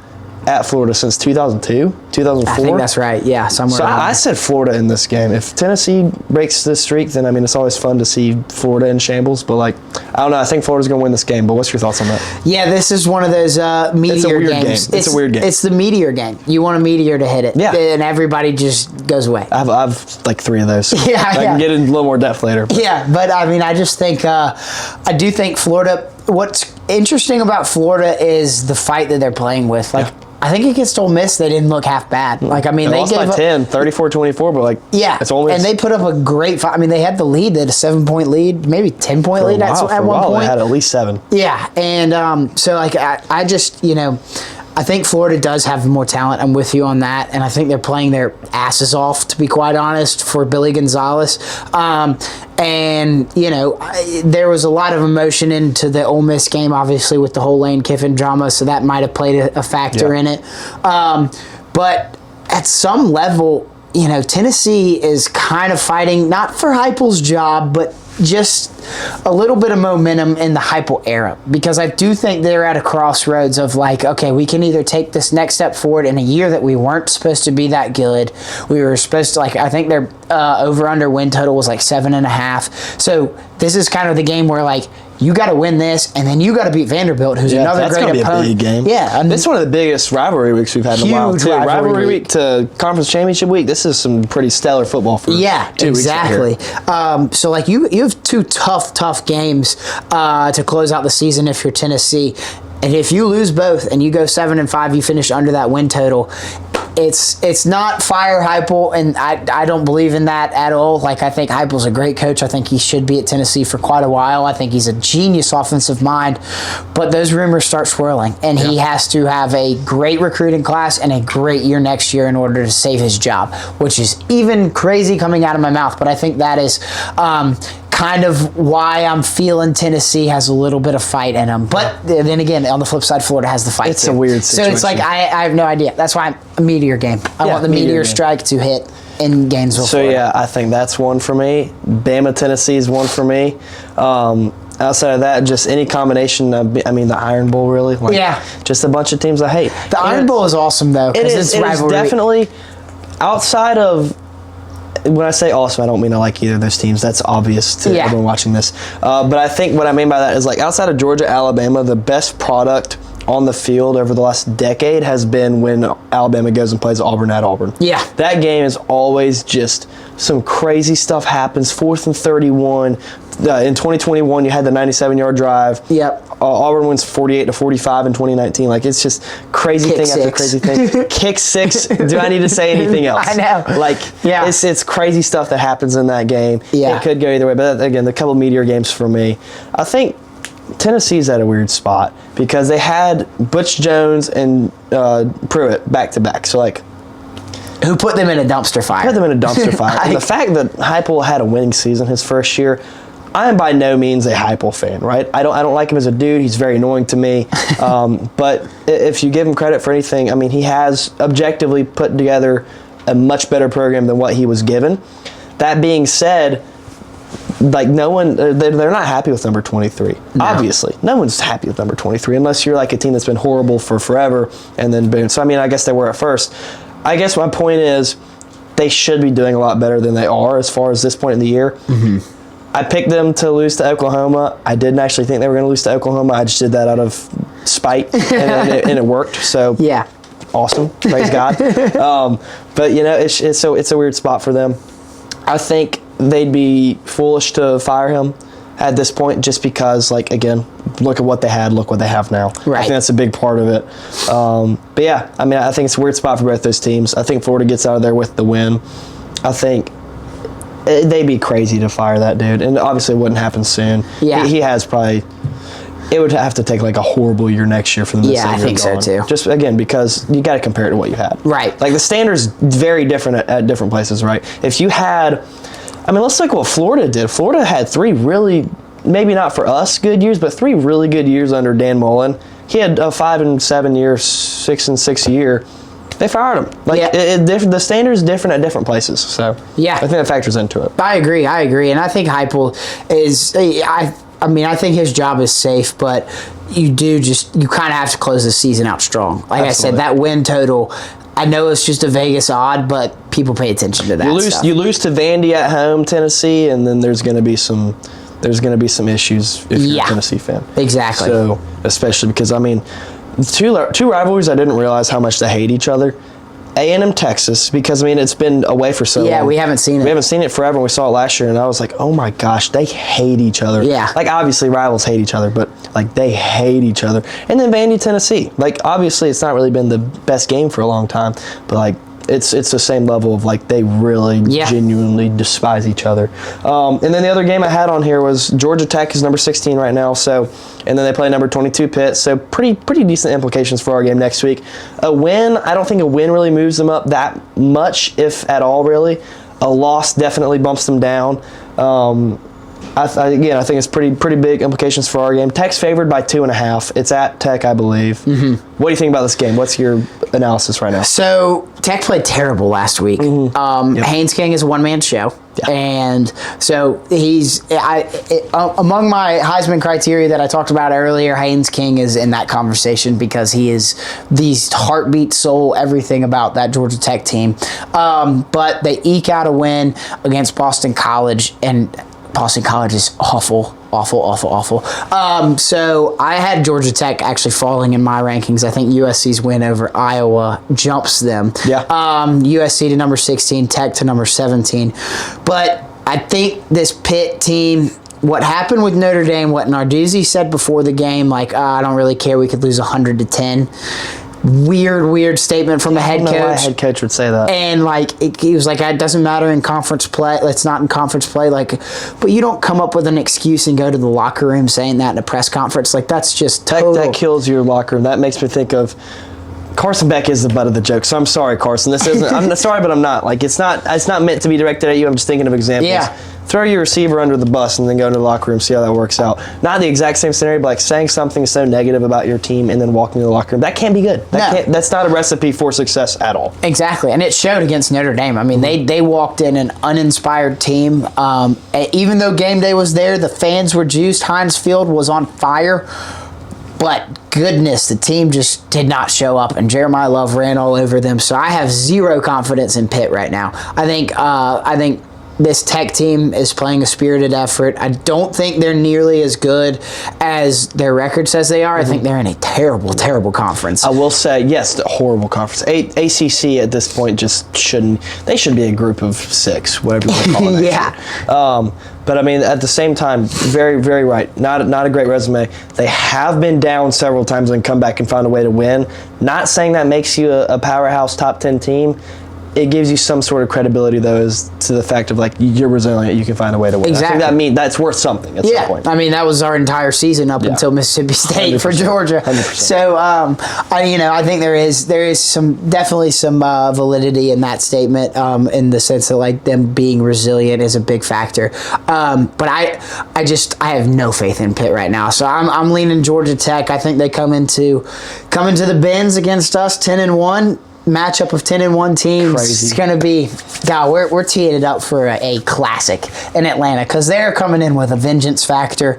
S2: at Florida since 2002, 2004.
S1: I think that's right. Yeah, somewhere.
S2: So
S1: around
S2: I
S1: there.
S2: said Florida in this game. If Tennessee breaks this streak, then, I mean, it's always fun to see Florida in shambles. But, like, I don't know. I think Florida's going to win this game. But what's your thoughts on that?
S1: Yeah, this is one of those meteor
S2: weird
S1: games.
S2: game. It's a weird game.
S1: It's the meteor game. You want a meteor to hit it.
S2: Yeah.
S1: And everybody just goes away.
S2: I've like 3 of those.
S1: Yeah,
S2: I can get in a little more depth later. But.
S1: Yeah, but I mean, I just think, I do think Florida, what's interesting about Florida is the fight that they're playing with. Like, I think against Ole Miss, they didn't look half bad. Like, I mean, they
S2: lost
S1: gave
S2: by
S1: up
S2: 10, 34-24, but like,
S1: yeah,
S2: it's Ole Miss.
S1: and they put up a great fight. I mean, they had the lead. They had a 7-point lead, maybe 10-point lead at one point.
S2: They had at least 7.
S1: Yeah, and so like I just, I think Florida does have more talent. I'm with you on that, and I think they're playing their asses off, to be quite honest, for Billy Gonzalez. And there was a lot of emotion into the Ole Miss game, obviously with the whole Lane Kiffin drama, so that might have played a factor in it. But at some level, Tennessee is kind of fighting not for Heupel's job, but just a little bit of momentum in the Heupel era, because I do think they're at a crossroads of like, okay, we can either take this next step forward in a year that we weren't supposed to be that good. We were supposed to, like, I think their over-under win total was like 7.5. So this is kind of the game where, like, you got to win this, and then you got to beat Vanderbilt, who's another great opponent.
S2: That's going to be a big game.
S1: Yeah.
S2: This is one of the biggest rivalry weeks we've had in a while, too.
S1: Huge
S2: Rivalry week to conference championship week. This is some pretty stellar football for 2 weeks
S1: exactly. So, like, you have 2 tough games to close out the season if you're Tennessee. And if you lose both and you go 7-5, you finish under that win total. It's not fire Heupel, and I don't believe in that at all. Like, I think Heupel's a great coach. I think he should be at Tennessee for quite a while. I think he's a genius offensive mind. But those rumors start swirling, and he has to have a great recruiting class and a great year next year in order to save his job, which is even crazy coming out of my mouth. But I think that is kind of why I'm feeling Tennessee has a little bit of fight in them. But then again, on the flip side, Florida has the fight.
S2: It's
S1: too.
S2: a weird situation.
S1: So it's like I have no idea. That's why I'm a meteor game. I want the meteor strike to hit in Gainesville,
S2: So,
S1: Florida.
S2: yeah, I think that's one for me. Bama, Tennessee is one for me. Outside of that, just any combination of, the Iron Bowl, really. Like, just a bunch of teams I hate.
S1: The Iron Bowl is awesome, though, because it's rivalry.
S2: It is definitely, outside of, when I say awesome, I don't mean I like either of those teams. That's obvious to everyone watching this. But I think what I mean by that is, like, outside of Georgia, Alabama, the best product on the field over the last decade has been when Alabama goes and plays Auburn at Auburn.
S1: Yeah.
S2: That game is always just some crazy stuff happens. 4th and 31. In 2021, you had the 97-yard drive.
S1: Yep.
S2: Auburn wins 48-45 in 2019. Like, it's just crazy thing after crazy thing. Kick 6. Do I need to say anything else?
S1: I know.
S2: Like, it's crazy stuff that happens in that game.
S1: Yeah.
S2: It could go either way. But again, the couple meteor games for me. I think Tennessee's at a weird spot because they had Butch Jones and Pruitt back-to-back. So, like,
S1: who put them in a dumpster fire?
S2: Put them in a dumpster fire. And the fact that Heupel had a winning season his first year, I am by no means a Heupel fan, right? I don't like him as a dude. He's very annoying to me. But if you give him credit for anything, I mean, he has objectively put together a much better program than what he was given. That being said, like, no one, they're not happy with number 23. No. Obviously, no one's happy with number 23 unless you're like a team that's been horrible for forever and then boom. So, I mean, I guess they were at first. I guess my point is they should be doing a lot better than they are as far as this point in the year. Mm-hmm. I picked them to lose to Oklahoma. I didn't actually think they were going to lose to Oklahoma. I just did that out of spite, and it worked. So
S1: yeah,
S2: awesome. Praise God. But it's a weird spot for them. I think they'd be foolish to fire him at this point, just because, like, again, look at what they had, look what they have now.
S1: Right.
S2: I think that's a big part of it. But yeah, I mean, I think it's a weird spot for both those teams. I think Florida gets out of there with the win. I think they'd be crazy to fire that dude, and obviously it wouldn't happen soon.
S1: Yeah.
S2: He has probably. It would have to take like a horrible year next year for them to say
S1: I think so too.
S2: Just again because you got to compare it to what you had.
S1: Right.
S2: Like the standard's very different at different places, right? If you had, I mean, let's look at what Florida did. Florida had 3 really maybe not for us good years, but 3 really good years under Dan Mullen. He had a 5 and 7 year, 6 and 6 year. They fired him. The standard is different at different places. So I think that factors into it.
S1: I agree, and I think Heupel is. I think his job is safe, but you kind of have to close the season out strong. Like Absolutely. I said, that win total. I know it's just a Vegas odd, but people pay attention to that.
S2: You lose to Vandy at home, Tennessee, and then there's going to be some issues if you're a Tennessee fan.
S1: Exactly.
S2: So especially because two rivalries I didn't realize how much they hate each other. A&M Texas, because it's been away for so long.
S1: Yeah, we haven't seen it.
S2: We haven't seen it forever, and we saw it last year, and I was like, oh my gosh, they hate each other.
S1: Yeah.
S2: Obviously rivals hate each other, but they hate each other. And then Vandy, Tennessee. Obviously it's not really been the best game for a long time, but it's the same level of they really genuinely despise each other. And then the other game I had on here was Georgia Tech is number 16 right now, and then they play number 22 Pitt, so pretty decent implications for our game next week. A win, I don't think a win really moves them up that much, if at all, really. A loss definitely bumps them down. I think it's pretty big implications for our game. Tech's favored by 2.5. It's at Tech, I believe. Mm-hmm. What do you think about this game? What's your analysis right now?
S1: So Tech played terrible last week. Mm-hmm. Haynes King is a one-man show. Yeah. And so among my Heisman criteria that I talked about earlier, Haynes King is in that conversation because he is the heartbeat, soul, everything about that Georgia Tech team. But they eke out a win against Boston College, and Boston College is awful. So I had Georgia Tech actually falling in my rankings. I think USC's win over Iowa jumps them.
S2: Yeah.
S1: USC to number 16, Tech to number 17. But I think this Pitt team, what happened with Notre Dame, what Narduzzi said before the game, I don't really care, we could lose 100-10. Weird statement from the head coach. I don't know why a
S2: head coach would say that.
S1: And he was like, it doesn't matter in conference play. It's not in conference play. But you don't come up with an excuse and go to the locker room saying that in a press conference. That's just total.
S2: That kills your locker room. That makes me think of Carson Beck is the butt of the joke. So I'm sorry, Carson. This isn't. I'm sorry, but I'm not. It's not meant to be directed at you. I'm just thinking of examples.
S1: Yeah.
S2: Throw your receiver under the bus and then go into the locker room, see how that works out. Not the exact same scenario, but saying something so negative about your team and then walking to the locker room. That can't be good. That's not a recipe for success at all.
S1: Exactly, and it showed against Notre Dame. They walked in an uninspired team. Even though game day was there, the fans were juiced. Heinz Field was on fire. But goodness, the team just did not show up, and Jeremiah Love ran all over them. So I have zero confidence in Pitt right now. I think this Tech team is playing a spirited effort. I don't think they're nearly as good as their record says they are. I think they're in a terrible conference.
S2: I will say, yes, a horrible conference. ACC at this point just shouldn't. They should be a group of 6, whatever you want to call it.
S1: Yeah.
S2: But at the same time, very, very right. Not a great resume. They have been down several times and come back and found a way to win. Not saying that makes you a powerhouse top 10 team. It gives you some sort of credibility, though, as to the fact of you're resilient, you can find a way to win.
S1: Exactly.
S2: I think that's worth something at some point.
S1: That was our entire season up until Mississippi State 100%, for Georgia. 100%. So I think there is definitely some validity in that statement, in the sense that them being resilient is a big factor. But I have no faith in Pitt right now. So I'm leaning Georgia Tech. I think they come into the bins against us 10-1. Matchup of 10-1 teams.
S2: Crazy.
S1: It's going to be, we're teeing it up for a classic in Atlanta, because they're coming in with a vengeance factor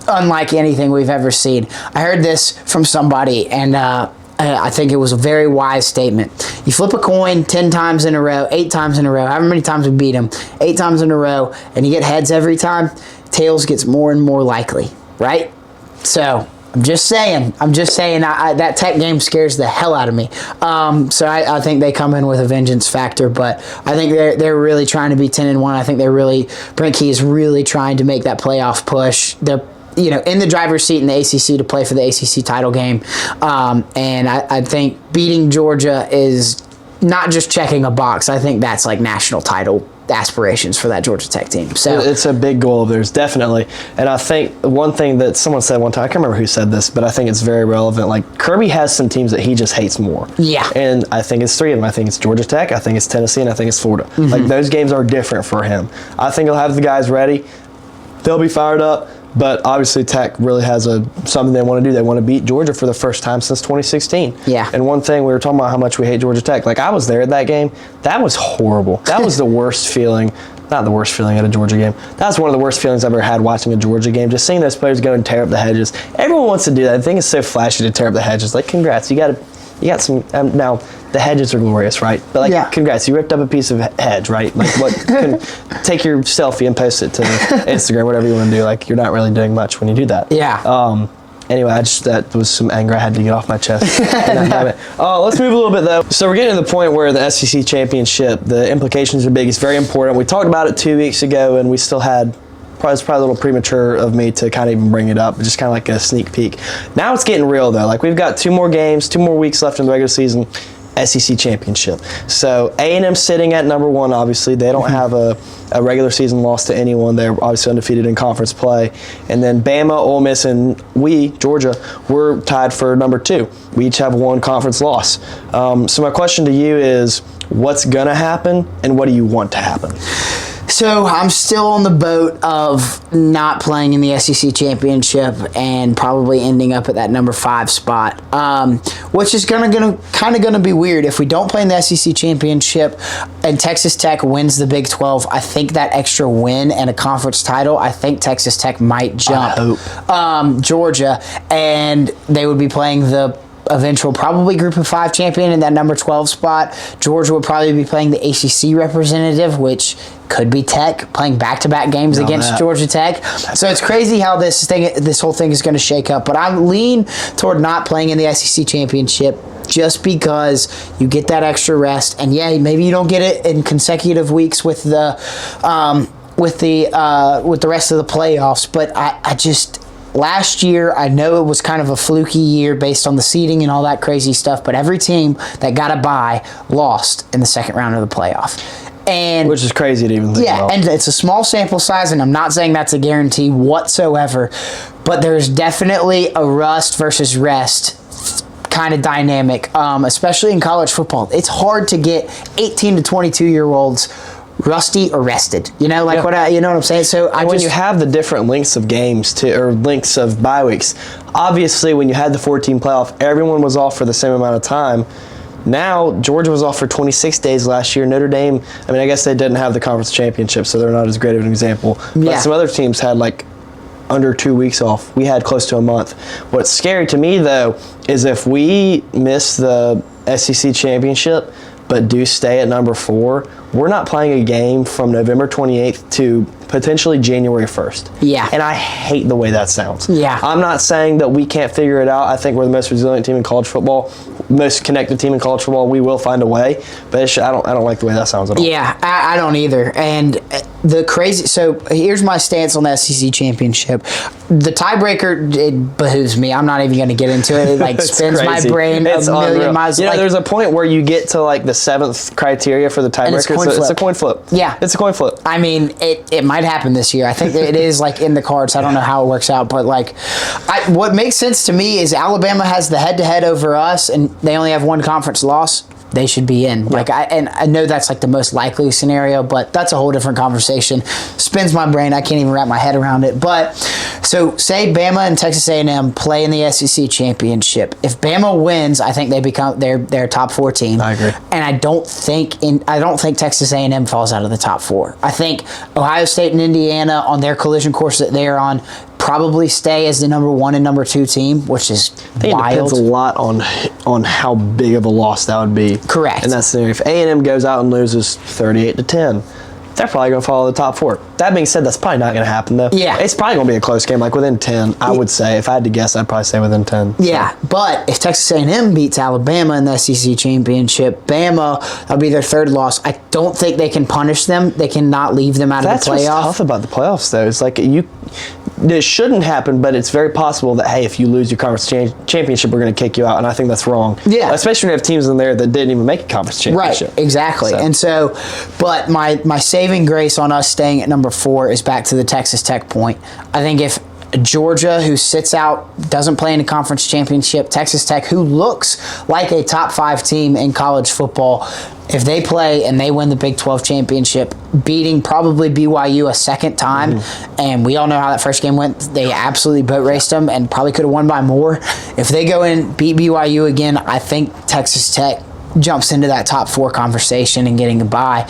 S1: unlike anything we've ever seen. I heard this from somebody, and I think it was a very wise statement. You flip a coin 10 times in a row, 8 times in a row, however many times we beat them, 8 times in a row, and you get heads every time, tails gets more and more likely, right? So I'm just saying that Tech game scares the hell out of me. So I think they come in with a vengeance factor, but I think they're really trying to be 10-1. I think Brent Key is really trying to make that playoff push. They're in the driver's seat in the ACC to play for the ACC title game. And I think beating Georgia is not just checking a box. I think that's national title aspirations for that Georgia Tech team. So
S2: it's a big goal of theirs, definitely. And I think one thing that someone said one time, I can't remember who said this, but I think it's very relevant. Kirby has some teams that he just hates more.
S1: Yeah.
S2: And I think it's 3 of them. I think it's Georgia Tech, I think it's Tennessee, and I think it's Florida. Mm-hmm. Those games are different for him. I think he'll have the guys ready. They'll be fired up. But obviously Tech really has something they want to do. They want to beat Georgia for the first time since 2016.
S1: Yeah.
S2: And one thing, we were talking about how much we hate Georgia Tech. Like, I was there at that game. That was horrible. That was the worst feeling. Not the worst feeling at a Georgia game. That's one of the worst feelings I've ever had watching a Georgia game. Just seeing those players go and tear up the hedges. Everyone wants to do that. I think it's so flashy to tear up the hedges. Like, congrats. You got some. Now, the hedges are glorious, right? But, like, congrats. You ripped up a piece of hedge, right? Like, take your selfie and post it to Instagram, whatever you want to do. Like, you're not really doing much when you do that.
S1: Yeah.
S2: Anyway, that was some anger I had to get off my chest. Let's move a little bit, though. So we're getting to the point where the SEC championship, the implications are big. It's very important. We talked about it 2 weeks ago, and we still had, it's probably a little premature of me to kind of even bring it up, just kind of like a sneak peek. Now it's getting real, though. Like, we've got 2 more games, 2 more weeks left in the regular season. SEC championship. So A&M sitting at number 1, obviously. They don't have a regular season loss to anyone. They're obviously undefeated in conference play. And then Bama, Ole Miss, and we, Georgia, we're tied for number 2. We each have 1 conference loss. So my question to you is, what's going to happen and what do you want to happen?
S1: So I'm still on the boat of not playing in the SEC championship and probably ending up at that number 5 spot, which is kind of gonna be weird if we don't play in the SEC championship and Texas Tech wins the Big 12. I think that extra win and a conference title, I think Texas Tech might jump Georgia, and they would be playing the eventual probably Group of 5 champion in that number 12 spot. Georgia would probably be playing the ACC representative, which could be Tech, playing back-to-back games against Georgia Tech. So it's crazy how this whole thing is going to shake up. But I lean toward not playing in the SEC championship just because you get that extra rest. And yeah, maybe you don't get it in consecutive weeks with the rest of the playoffs. But I just, last year, I know it was kind of a fluky year based on the seeding and all that crazy stuff, but every team that got a bye lost in the second round of the playoff.
S2: Which is crazy to even think about.
S1: And it's a small sample size, and I'm not saying that's a guarantee whatsoever, but there's definitely a rust versus rest kind of dynamic, especially in college football. It's hard to get 18 to 22-year-olds rusty or rested, you know what I'm saying? So
S2: when you have the different lengths of games or lengths of bye weeks, obviously when you had the 14 playoff, everyone was off for the same amount of time. Now Georgia was off for 26 days last year. Notre Dame, I mean, I guess they didn't have the conference championship, so they're not as great of an example. But some other teams had like under 2 weeks off. We had close to a month. What's scary to me though is if we miss the SEC championship but do stay at number 4, we're not playing a game from November 28th to potentially January 1st.
S1: Yeah.
S2: And I hate the way that sounds.
S1: Yeah.
S2: I'm not saying that we can't figure it out. I think we're the most resilient team in college football, most connected team in college football. We will find a way, but I don't like the way that sounds at all.
S1: Yeah, I don't either. And so here's my stance on the SEC championship. The tiebreaker, it behooves me. I'm not even going to get into it. It spins my brain a million miles.
S2: There's a point where you get to like the 7th criteria for the tiebreaker. It's a coin flip.
S1: Yeah.
S2: It's a coin flip.
S1: I mean, it might happen this year. I think that it is in the cards. I don't know how it works out, but what makes sense to me is Alabama has the head-to-head over us, and they only have 1 conference loss. They should be in.
S2: Yep.
S1: I know that's the most likely scenario, but that's a whole different conversation. Spins my brain. I can't even wrap my head around it. But so say Bama and Texas A&M play in the SEC championship. If Bama wins, I think they become they're a top 4 team.
S2: I agree.
S1: And I don't think Texas A&M falls out of the top 4. I think Ohio State and Indiana on their collision course that they are on probably stay as the number 1 and number 2 team, which is
S2: I think
S1: wild.
S2: It depends a lot on how big of a loss that would be.
S1: Correct.
S2: And that's if A&M goes out and loses 38-10, they're probably going to follow the top 4. That being said, that's probably not going to happen though.
S1: Yeah.
S2: It's probably going to be a close game, within 10. I would say, if I had to guess, I'd probably say within 10.
S1: Yeah, but if Texas A&M beats Alabama in the SEC championship, Bama, that'll be their 3rd loss. I don't think they can punish them. They cannot leave them out of the playoff.
S2: That's what's tough about the playoffs though. It's it shouldn't happen, but it's very possible that, hey, if you lose your conference championship, we're going to kick you out, and I think that's wrong.
S1: Yeah.
S2: Especially when you have teams in there that didn't even make a conference championship.
S1: Right, exactly. And so, but my saving grace on us staying at number 4 is back to the Texas Tech point. I think if Georgia, who sits out, doesn't play in a conference championship, Texas Tech, who looks like a top 5 team in college football, if they play and they win the Big 12 championship, beating probably BYU a second time, and we all know how that first game went. They absolutely boat raced them and probably could have won by more. If they go in, beat BYU again, I think Texas Tech jumps into that top 4 conversation and getting a bye,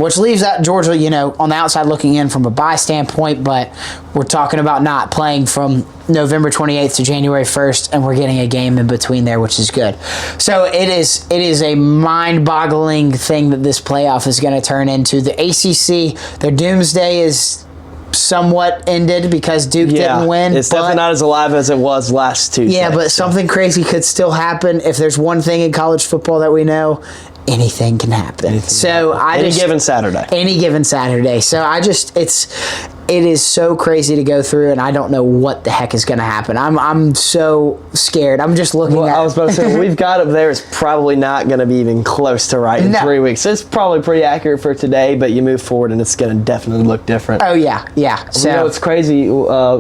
S1: which leaves out Georgia, on the outside looking in from a bye standpoint, but we're talking about not playing from November 28th to January 1st, and we're getting a game in between there, which is good. So it is a mind-boggling thing that this playoff is going to turn into. The ACC, their doomsday is somewhat ended because Duke didn't win.
S2: It's definitely not as alive as it was last Tuesday.
S1: Yeah, but something crazy could still happen. If there's one thing in college football that we know, anything can happen. Any given Saturday. So it is so crazy to go through, and I don't know what the heck is going to happen. I'm so scared. I'm just looking at.
S2: I was about to say, what we've got up there is probably not going to be even close to right in 3 weeks. It's probably pretty accurate for today, but you move forward and it's going to definitely look different.
S1: Oh yeah. So
S2: it's crazy.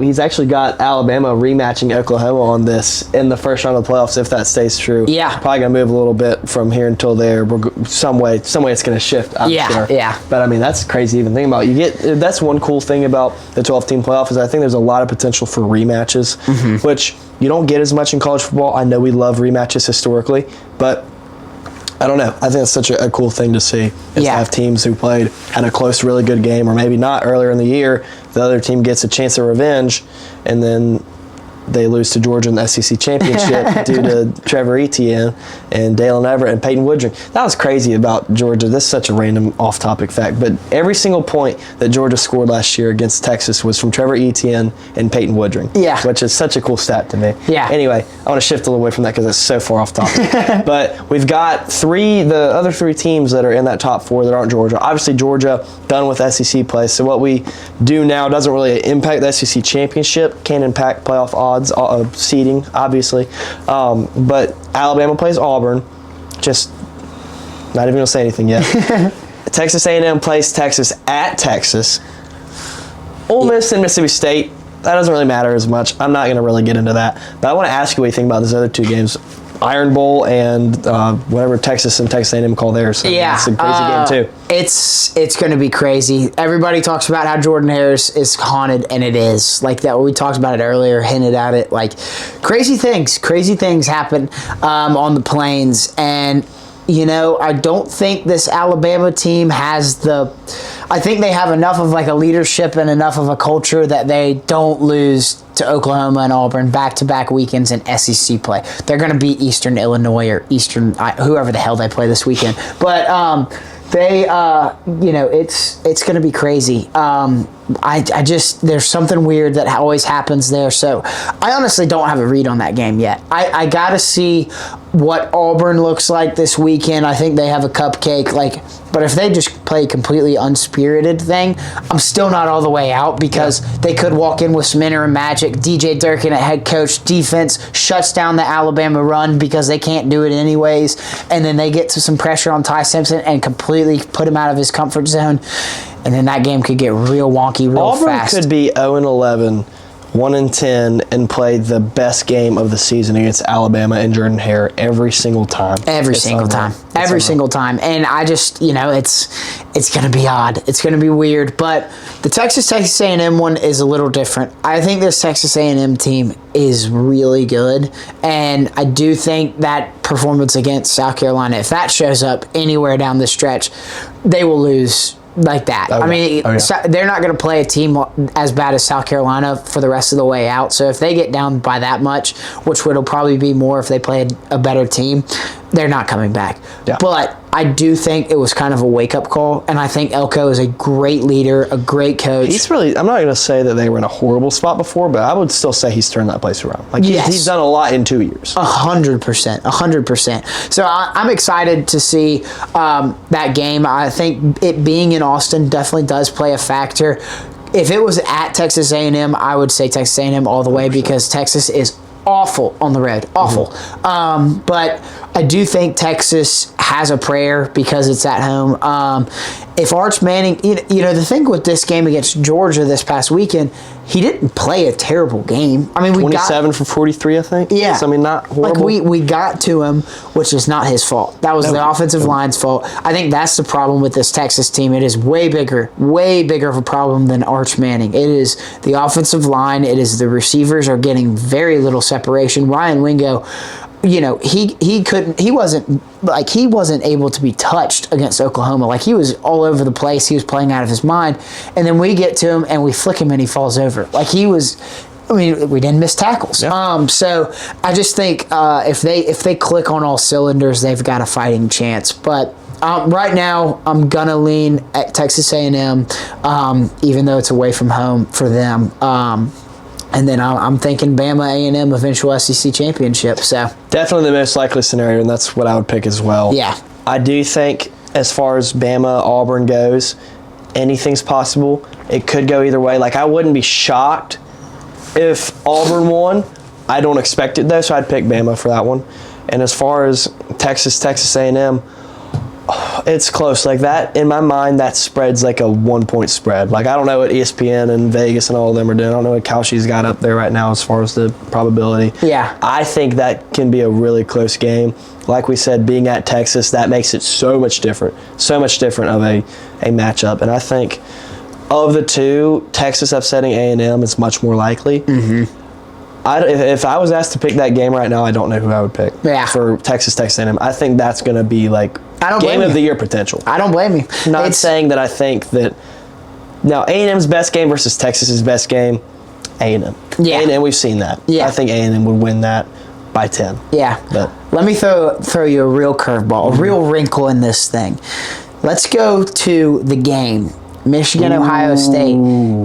S2: He's actually got Alabama rematching Oklahoma on this in the first round of the playoffs if that stays true.
S1: Yeah.
S2: Probably going to move a little bit from here until there. Some way it's going to shift. I'm sure.
S1: Yeah.
S2: But I mean, that's crazy even thinking about. That's one cool thing about the 12-team playoff is I think there's a lot of potential for rematches, which you don't get as much in college football. I know we love rematches historically, but I don't know. I think that's such a cool thing to see. To have teams who had a close, really good game, or maybe not earlier in the year. The other team gets a chance of revenge, and then they lose to Georgia in the SEC championship due to Trevor Etienne and Dalen Everett and Peyton Woodring. That was crazy about Georgia. This is such a random off-topic fact, but every single point that Georgia scored last year against Texas was from Trevor Etienne and Peyton Woodring.
S1: Yeah.
S2: Which is such a cool stat to me.
S1: Yeah.
S2: Anyway, I want to shift a little away from that because it's so far off topic. But we've got the other 3 teams that are in that top 4 that aren't Georgia. Obviously, Georgia done with SEC play, so what we do now doesn't really impact the SEC championship, can impact playoff odds. Seeding, obviously, but Alabama plays Auburn. Just not even gonna say anything yet. Texas A&M plays Texas at Texas. Ole Miss and Mississippi State. That doesn't really matter as much. I'm not gonna really get into that. But I want to ask you what you think about those other 2 games. Iron Bowl and whatever Texas and Texas A&M call theirs. So it's a crazy game too.
S1: It's going to be crazy. Everybody talks about how Jordan Harris is haunted, and it is like that. We talked about it earlier, hinted at it. Like crazy things happen on the plains, and I don't think this Alabama team has I think they have enough of like a leadership and enough of a culture that they don't lose to Oklahoma and Auburn back-to-back weekends in SEC play. They're going to beat Eastern Illinois or Eastern, whoever the hell they play this weekend. But it's going to be crazy. There's something weird that always happens there. So I honestly don't have a read on that game yet. I got to see what Auburn looks like this weekend. I think they have a cupcake. But if they just play a completely unspirited thing, I'm still not all the way out because they could walk in with some interim magic. DJ Durkin at head coach, defense shuts down the Alabama run because they can't do it anyways. And then they get to some pressure on Ty Simpson and completely put him out of his comfort zone. And then that game could get real wonky real fast.
S2: Auburn could be 0-11, 1-10, and play the best game of the season against Alabama and Jordan Hare every single time.
S1: Every single time. And I just, it's going to be odd. It's going to be weird. But the Texas A&M one is a little different. I think this Texas A&M team is really good. And I do think that performance against South Carolina, if that shows up anywhere down the stretch, they will lose like that. They're not going to play a team as bad as South Carolina for the rest of the way out. So if they get down by that much, which would probably be more if they played a better team, they're not coming back. Yeah. But I do think it was kind of a wake-up call, and I think Elko is a great leader, a great coach.
S2: I'm not going to say that they were in a horrible spot before, but I would still say he's turned that place around. He's done a lot in 2 years.
S1: 100%. So I'm excited to see that game. I think it being in Austin definitely does play a factor. If it was at Texas A&M, I would say Texas A&M all the way because Texas is awful on the road. Awful. But I do think Texas has a prayer because it's at home. If Arch Manning, the thing with this game against Georgia this past weekend, he didn't play a terrible game. I mean,
S2: 27 for 43, I think.
S1: Yeah.
S2: So, I mean, not horrible.
S1: Like we got to him, which is not his fault. That was the offensive line's fault. I think that's the problem with this Texas team. It is way bigger of a problem than Arch Manning. It is the offensive line. It is the receivers are getting very little separation. Ryan Wingo, he wasn't able to be touched against Oklahoma. Like, he was all over the place. He was playing out of his mind. And then we get to him and we flick him and he falls over. Like, we didn't miss tackles.
S2: Yeah.
S1: So I just think if they click on all cylinders, they've got a fighting chance. But right now, I'm gonna lean at Texas A&M, even though it's away from home for them. And then I'm thinking Bama A&M eventual SEC championship. So
S2: definitely the most likely scenario, and that's what I would pick as well.
S1: Yeah.
S2: I do think as far as Bama Auburn goes, anything's possible. It could go either way. Like, I wouldn't be shocked if Auburn won. I don't expect it though, so I'd pick Bama for that one. And as far as Texas A&M, it's close. Like, that, in my mind, that spread's like a 1-point spread. Like, I don't know what ESPN and Vegas and all of them are doing. I don't know what Kalshi's got up there right now as far as the probability.
S1: Yeah.
S2: I think that can be a really close game. Like we said, being at Texas, that makes it so much different of a matchup. And I think of the two, Texas upsetting A&M is much more likely.
S1: Mm-hmm.
S2: If I was asked to pick that game right now, I don't know who I would pick for Texas A&M. I think that's going to be like game of the year potential.
S1: I don't blame you.
S2: Not saying that I think that now A&M's best game versus Texas's best game, A&M.
S1: Yeah.
S2: A&M, we've seen that.
S1: Yeah.
S2: I think A&M would win that by 10.
S1: Yeah.
S2: But
S1: let me throw you a real curveball, a real wrinkle in this thing. Let's go to the game. Michigan, Ohio State.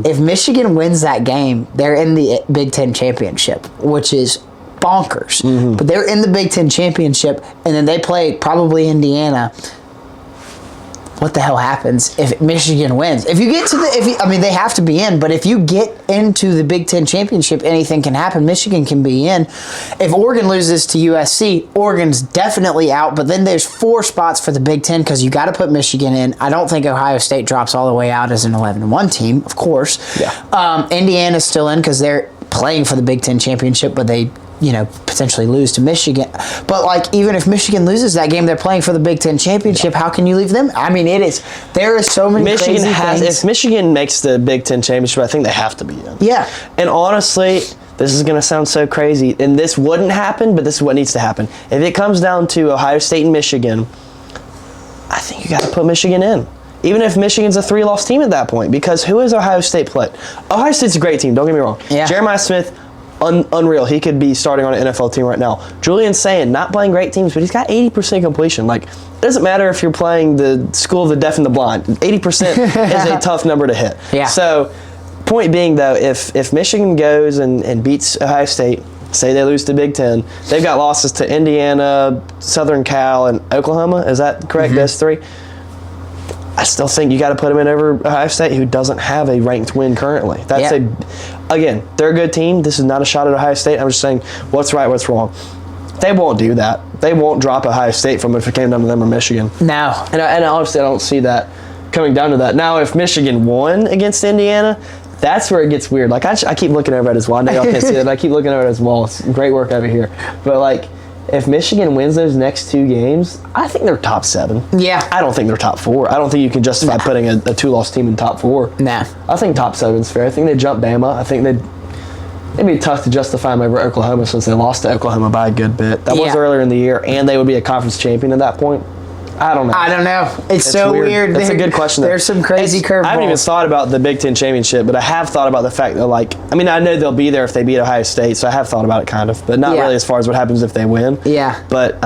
S1: If Michigan wins that game, they're in the Big Ten championship, which is bonkers. Mm-hmm. But they're in the Big Ten championship, and then they play probably Indiana. What the hell happens if Michigan wins? If you get to they have to be in, but if you get into the Big Ten championship, anything can happen. Michigan can be in. If Oregon loses to USC, Oregon's definitely out, but then there's 4 spots for the Big Ten because you got to put Michigan in. I don't think Ohio State drops all the way out as an 11-1 team, of course.
S2: Yeah.
S1: Indiana's still in because they're playing for the Big Ten championship, but they potentially lose to Michigan. But, like, even if Michigan loses that game, they're playing for the Big Ten championship. How can you leave them? I mean, there is so many crazy things.
S2: If Michigan makes the Big Ten championship, I think they have to be in.
S1: Yeah.
S2: And honestly, this is going to sound so crazy, and this wouldn't happen, but this is what needs to happen. If it comes down to Ohio State and Michigan, I think you got to put Michigan in. Even if Michigan's a 3-loss team at that point, because who has Ohio State played? Ohio State's a great team, don't get me wrong.
S1: Yeah.
S2: Jeremiah Smith, unreal. He could be starting on an NFL team right now. Julian Sayin, not playing great teams, but he's got 80% completion. Like, it doesn't matter if you're playing the school of the deaf and the blind. 80% is a tough number to hit.
S1: Yeah.
S2: So, point being, though, if Michigan goes and beats Ohio State, say they lose to Big Ten, they've got losses to Indiana, Southern Cal, and Oklahoma. Is that correct? Mm-hmm. Those 3? I still think you got to put them in over Ohio State, who doesn't have a ranked win currently. Again, they're a good team. This is not a shot at Ohio State. I'm just saying what's right, what's wrong. They won't do that. They won't drop Ohio State from if it came down to them or Michigan.
S1: No.
S2: And honestly, I don't see that coming down to that. Now, if Michigan won against Indiana, that's where it gets weird. Like, I keep looking over at his wall. I know y'all can't see that, but I keep looking over at his wall. It's great work over here. But, like, if Michigan wins those next 2 games, I think they're top 7.
S1: Yeah.
S2: I don't think they're top 4. I don't think you can justify putting a 2-loss team in top 4.
S1: Nah.
S2: I think top 7's fair. I think they jump Bama. I think it'd be tough to justify them over Oklahoma since they lost to Oklahoma by a good bit. That was earlier in the year, and they would be a conference champion at that point. I don't know.
S1: It's so weird.
S2: That's a good question.
S1: There's some crazy curveballs.
S2: I haven't even thought about the Big Ten championship, but I have thought about the fact that, I know they'll be there if they beat Ohio State, so I have thought about it kind of, but not really as far as what happens if they win.
S1: Yeah.
S2: But,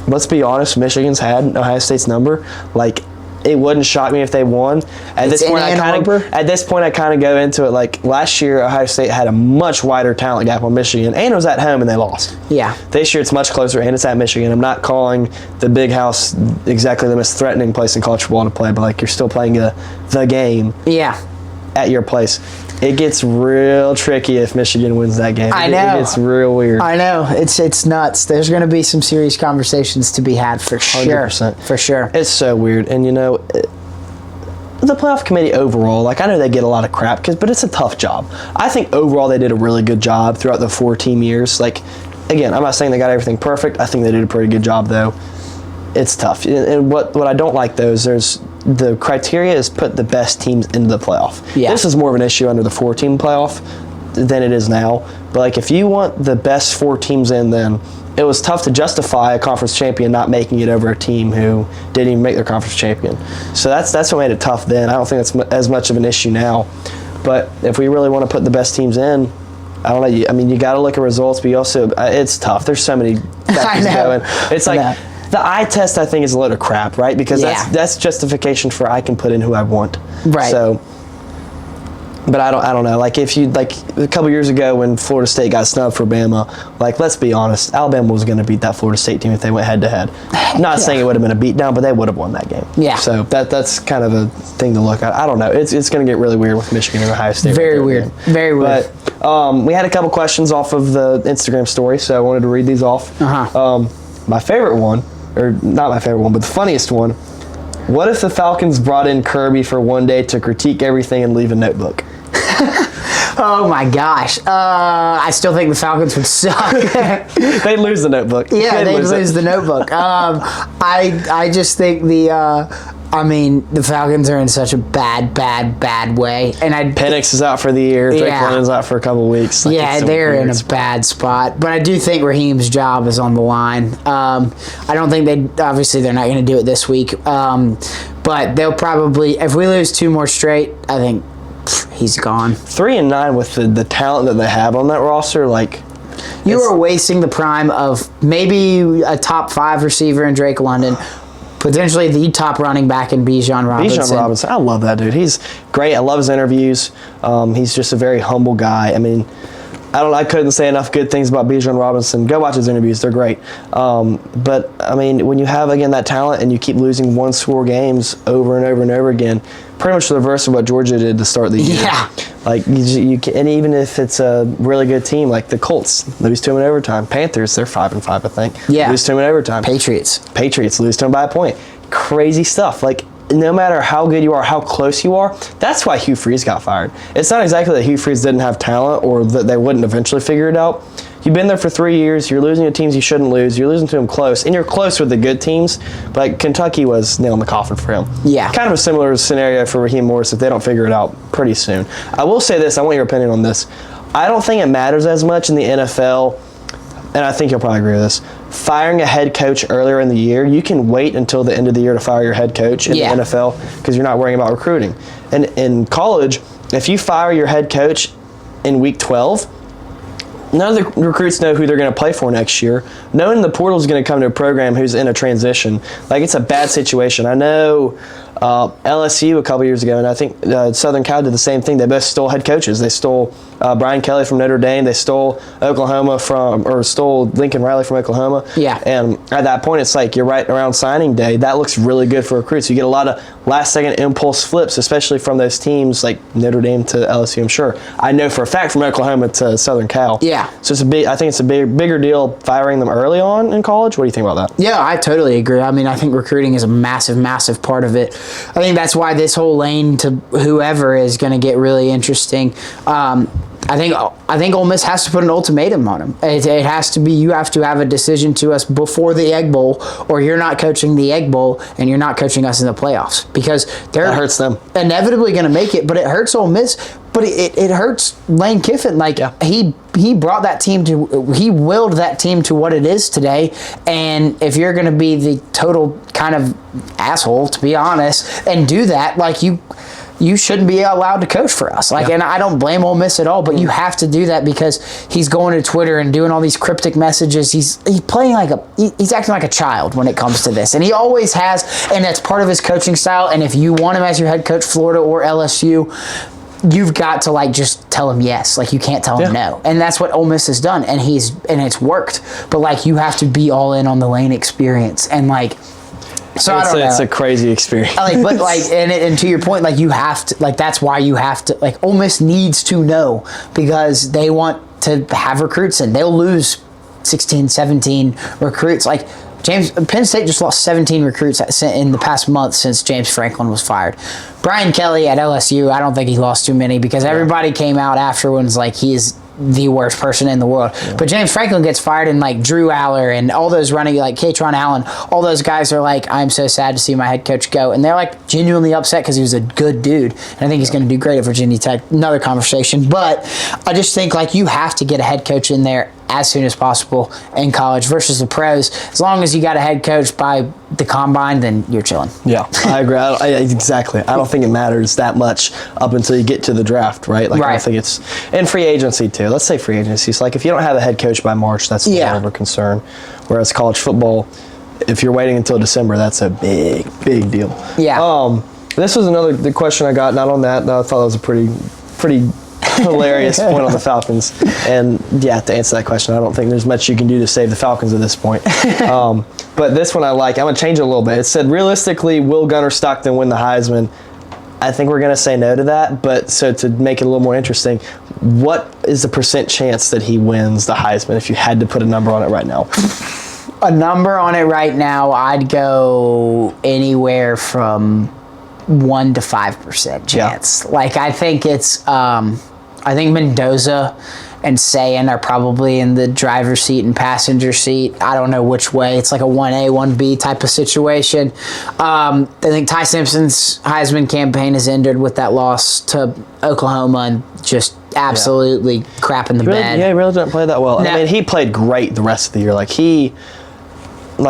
S2: let's be honest, Michigan's had Ohio State's number. It wouldn't shock me if they won. At this point, I kind of go into it like last year, Ohio State had a much wider talent gap on Michigan, and it was at home and they lost.
S1: Yeah.
S2: This year it's much closer, and it's at Michigan. I'm not calling the Big House exactly the most threatening place in college football to play, but you're still playing the game.
S1: Yeah.
S2: At your place. It gets real tricky if Michigan wins that game.
S1: I know.
S2: It gets real weird.
S1: I know. It's nuts. There's going to be some serious conversations to be had for sure.
S2: 100%.
S1: For sure.
S2: It's so weird. And, the playoff committee overall, I know they get a lot of crap, but it's a tough job. I think overall they did a really good job throughout the 4-team years. Again, I'm not saying they got everything perfect. I think they did a pretty good job, though. It's tough. And what I don't like, though, is the criteria is put the best teams into the playoff.
S1: Yeah.
S2: This is more of an issue under the 4-team playoff than it is now. But, if you want the best 4 teams in, then it was tough to justify a conference champion not making it over a team who didn't even make their conference champion. So that's what made it tough then. I don't think that's as much of an issue now. But if we really want to put the best teams in, I don't know. You got to look at results, but you also it's tough. There's so many factors going. It's the eye test, I think, is a load of crap, right? Because that's justification for I can put in who I want.
S1: Right.
S2: So. But I don't know. If you a couple years ago when Florida State got snubbed for Bama, let's be honest, Alabama was going to beat that Florida State team if they went head to head. Not saying it would have been a beatdown, but they would have won that game.
S1: Yeah.
S2: So that's kind of a thing to look at. I don't know. It's going to get really weird with Michigan and Ohio State.
S1: Very weird. Very weird.
S2: But we had a couple questions off of the Instagram story, so I wanted to read these off. My favorite one, or not my favorite one, but the funniest one. What if the Falcons brought in Kirby for one day to critique everything and leave a notebook?
S1: Oh my gosh. I still think the Falcons would suck.
S2: They'd lose the notebook.
S1: Yeah, they'd lose the notebook. I just think the Falcons are in such a bad way. And
S2: Penix is out for the year. Drake London's out for a couple weeks.
S1: They're in a bad spot. But I do think Raheem's job is on the line. I don't think they're not going to do it this week. But they'll probably, if we lose 2 more straight, I think he's gone.
S2: 3-9 with the talent that they have on that roster,
S1: you are wasting the prime of maybe a top 5 receiver in Drake London, potentially the top running back in Bijan Robinson.
S2: I love that dude. He's great. I love his interviews. He's just a very humble guy. I couldn't say enough good things about Bijan Robinson. Go watch his interviews. They're great. But when you have, again, that talent and you keep losing 1-score games over and over and over again, pretty much the reverse of what Georgia did to start the year.
S1: Yeah.
S2: And even if it's a really good team, like the Colts, lose to them in overtime. Panthers, they're 5-5, I think.
S1: Yeah.
S2: Lose to them in overtime. Patriots lose to them by a point. Crazy stuff. No matter how good you are, how close you are, that's why Hugh Freeze got fired. It's not exactly that Hugh Freeze didn't have talent or that they wouldn't eventually figure it out. You've been there for 3 years. You're losing to teams you shouldn't lose. You're losing to them close. And you're close with the good teams. But Kentucky was nail in the coffin for him.
S1: Yeah.
S2: Kind of a similar scenario for Raheem Morris if they don't figure it out pretty soon. I will say this. I want your opinion on this. I don't think it matters as much in the NFL, and I think you'll probably agree with this, firing a head coach earlier in the year. You can wait until the end of the year to fire your head coach in the NFL because you're not worrying about recruiting. And in college, if you fire your head coach in week 12, none of the recruits know who they're going to play for next year. Knowing the portal is going to come to a program who's in a transition, it's a bad situation. I know LSU a couple years ago, and I think Southern Cal did the same thing. They both stole head coaches. They stole Brian Kelly from Notre Dame. They stole stole Lincoln Riley from Oklahoma.
S1: Yeah.
S2: And at that point, it's you're right around signing day. That looks really good for recruits. You get a lot of last-second impulse flips, especially from those teams like Notre Dame to LSU, I'm sure. I know for a fact from Oklahoma to Southern Cal.
S1: Yeah.
S2: So I think it's a bigger deal firing them early on in college. What do you think about that?
S1: Yeah, I totally agree. I think recruiting is a massive, massive part of it. I think that's why this whole lane to whoever is going to get really interesting. I think Ole Miss has to put an ultimatum on him. It has to be, you have to have a decision to us before the Egg Bowl, or you're not coaching the Egg Bowl and you're not coaching us in the playoffs, because that
S2: hurts them.
S1: Inevitably going to make it, but it hurts Ole Miss. But it hurts Lane Kiffin. He brought that team he willed that team to what it is today. And if you're going to be the total kind of asshole, to be honest, and do that, you shouldn't be allowed to coach for us. And I don't blame Ole Miss at all, but you have to do that because he's going to Twitter and doing all these cryptic messages. He's playing he's acting like a child when it comes to this, and he always has, and that's part of his coaching style. And if you want him as your head coach, Florida or LSU, you've got to just tell him yes. You can't tell him no. And that's what Ole Miss has done, and it's worked. But you have to be all in on the Lane experience. And So I don't know.
S2: It's a crazy experience.
S1: And to your point, like you have to, like that's why you have to, like Ole Miss needs to know because they want to have recruits and they'll lose 16, 17 recruits. Like Penn State just lost 17 recruits in the past month since James Franklin was fired. Brian Kelly at LSU, I don't think he lost too many because everybody came out afterwards like he is the worst person in the world. Yeah. But James Franklin gets fired and like Drew Aller and all those running, like Katron Allen, all those guys are like, I'm so sad to see my head coach go. And they're like genuinely upset because he was a good dude. And I think he's going to do great at Virginia Tech. Another conversation. But I just think like you have to get a head coach in there as soon as possible in college versus the pros. As long as you got a head coach by the combine, then you're chilling.
S2: Yeah, I agree. Exactly. I don't think it matters that much up until you get to the draft, right? Like, right. I don't think it's in free agency too. Let's say free agency. So like if you don't have a head coach by March, that's more of a concern. Whereas college football, if you're waiting until December, that's a big deal.
S1: Yeah.
S2: This was the question I got. Not on that. I thought that was a pretty hilarious point on the Falcons. And yeah, to answer that question, I don't think there's much you can do to save the Falcons at this point. But this one I like. I'm going to change it a little bit. It said, realistically, will Gunnar Stockton win the Heisman? I think we're going to say no to that. But so to make it a little more interesting, what is the % chance that he wins the Heisman if you had to put a number on it right now?
S1: A number on it right now, I'd go anywhere from 1 to 5% chance. Yeah. Like I think it's I think Mendoza and Sayin are probably in the driver's seat and passenger seat. I don't know which way. It's like a 1A, 1B type of situation. I think Ty Simpson's Heisman campaign is ended with that loss to Oklahoma and just absolutely crap in the bed.
S2: Yeah, he really didn't play that well. I mean, he played great the rest of the year. Like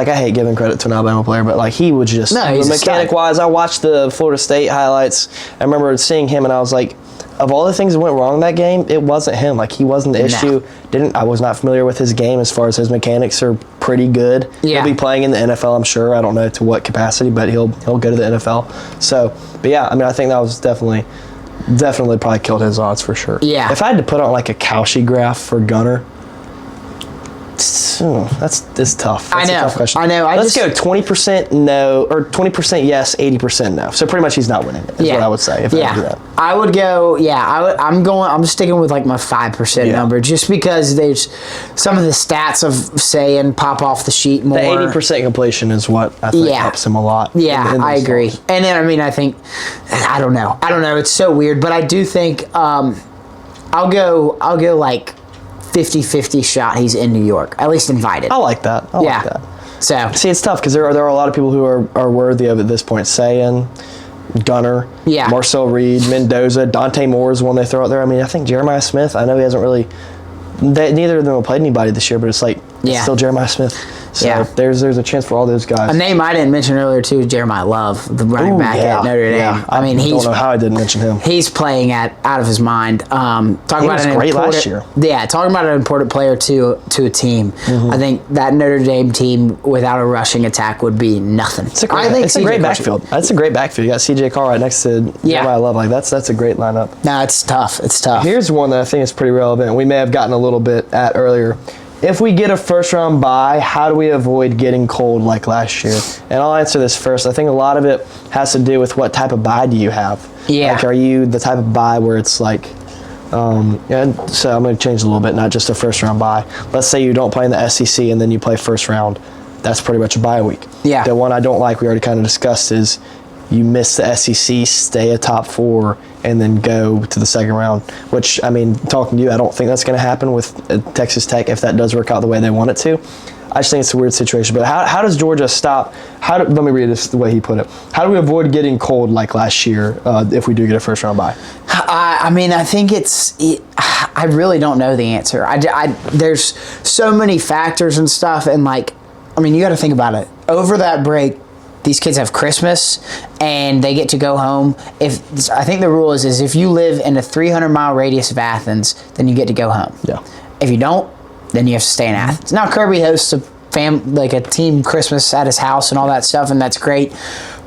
S2: I hate giving credit to an Alabama player, but like he would just mechanic-wise. I watched the Florida State highlights. I remember seeing him, and I was like, of all the things that went wrong in that game, it wasn't him. Like he wasn't the issue. I was not familiar with his game as far as his mechanics are pretty good. Yeah. He'll be playing in the NFL, I'm sure. I don't know to what capacity, but he'll go to the NFL. So, but yeah, I mean, I think that was definitely probably killed his odds for sure.
S1: Yeah.
S2: If I had to put on like a Cauchy graph for Gunnar, that's tough. That's a tough question.
S1: I know.
S2: Let's go 20% no, or 20% yes, 80% no. So pretty much he's not winning it, is what I would say if I would do that.
S1: I would go, I'm sticking with like my 5% number just because there's some of the stats of saying pop off the sheet more.
S2: The 80% completion is what I think helps him a lot.
S1: Yeah, I agree. And then, I mean, I think, I don't know. It's so weird, but I do think I'll go like 50-50 shot he's in New York, at least invited.
S2: I like that. I like that.
S1: So
S2: see, it's tough because there are a lot of people who are worthy of it at this point. Sayin, Gunnar, Marcel Reed, Mendoza, Dante Moore is one they throw out there. I mean, I think Jeremiah Smith. I know he hasn't really. Neither of them have played anybody this year, but it's like it's still Jeremiah Smith. So there's a chance for all those guys.
S1: A name I didn't mention earlier too, Jeremiah Love, the running back at Notre Dame.
S2: Yeah. I mean, don't know how I didn't mention him.
S1: He's playing out of his mind.
S2: He was great last year.
S1: Yeah, talking about an important player to a team. Mm-hmm. I think that Notre Dame team without a rushing attack would be nothing.
S2: It's a great backfield. That's a great backfield. You got C.J. Carr right next to Jeremiah Love. Like that's a great lineup.
S1: No, it's tough.
S2: Here's one that I think is pretty relevant. We may have gotten a little bit at earlier. If we get a first-round bye, how do we avoid getting cold like last year? And I'll answer this first. I think a lot of it has to do with what type of bye do you have.
S1: Yeah.
S2: Like, are you the type of bye where it's like, and so I'm going to change a little bit, not just a first-round bye. Let's say you don't play in the SEC and then you play first round. That's pretty much a bye week.
S1: Yeah.
S2: The one I don't like, we already kind of discussed, is you miss the SEC, stay a top 4, and then go to the second round, which, I mean, talking to you, I don't think that's going to happen with Texas Tech if that does work out the way they want it to. I just think it's a weird situation. But how does Georgia stop? Let me read this the way he put it. How do we avoid getting cold like last year if we do get a first-round bye?
S1: I mean, I think I really don't know the answer. There's so many factors and stuff, and, like, I mean, you got to think about it. Over that break, these kids have Christmas and they get to go home. I think the rule is if you live in a 300-mile radius of Athens, then you get to go home.
S2: Yeah.
S1: If you don't, then you have to stay in Athens. Now Kirby hosts a team Christmas at his house and all that stuff, and that's great.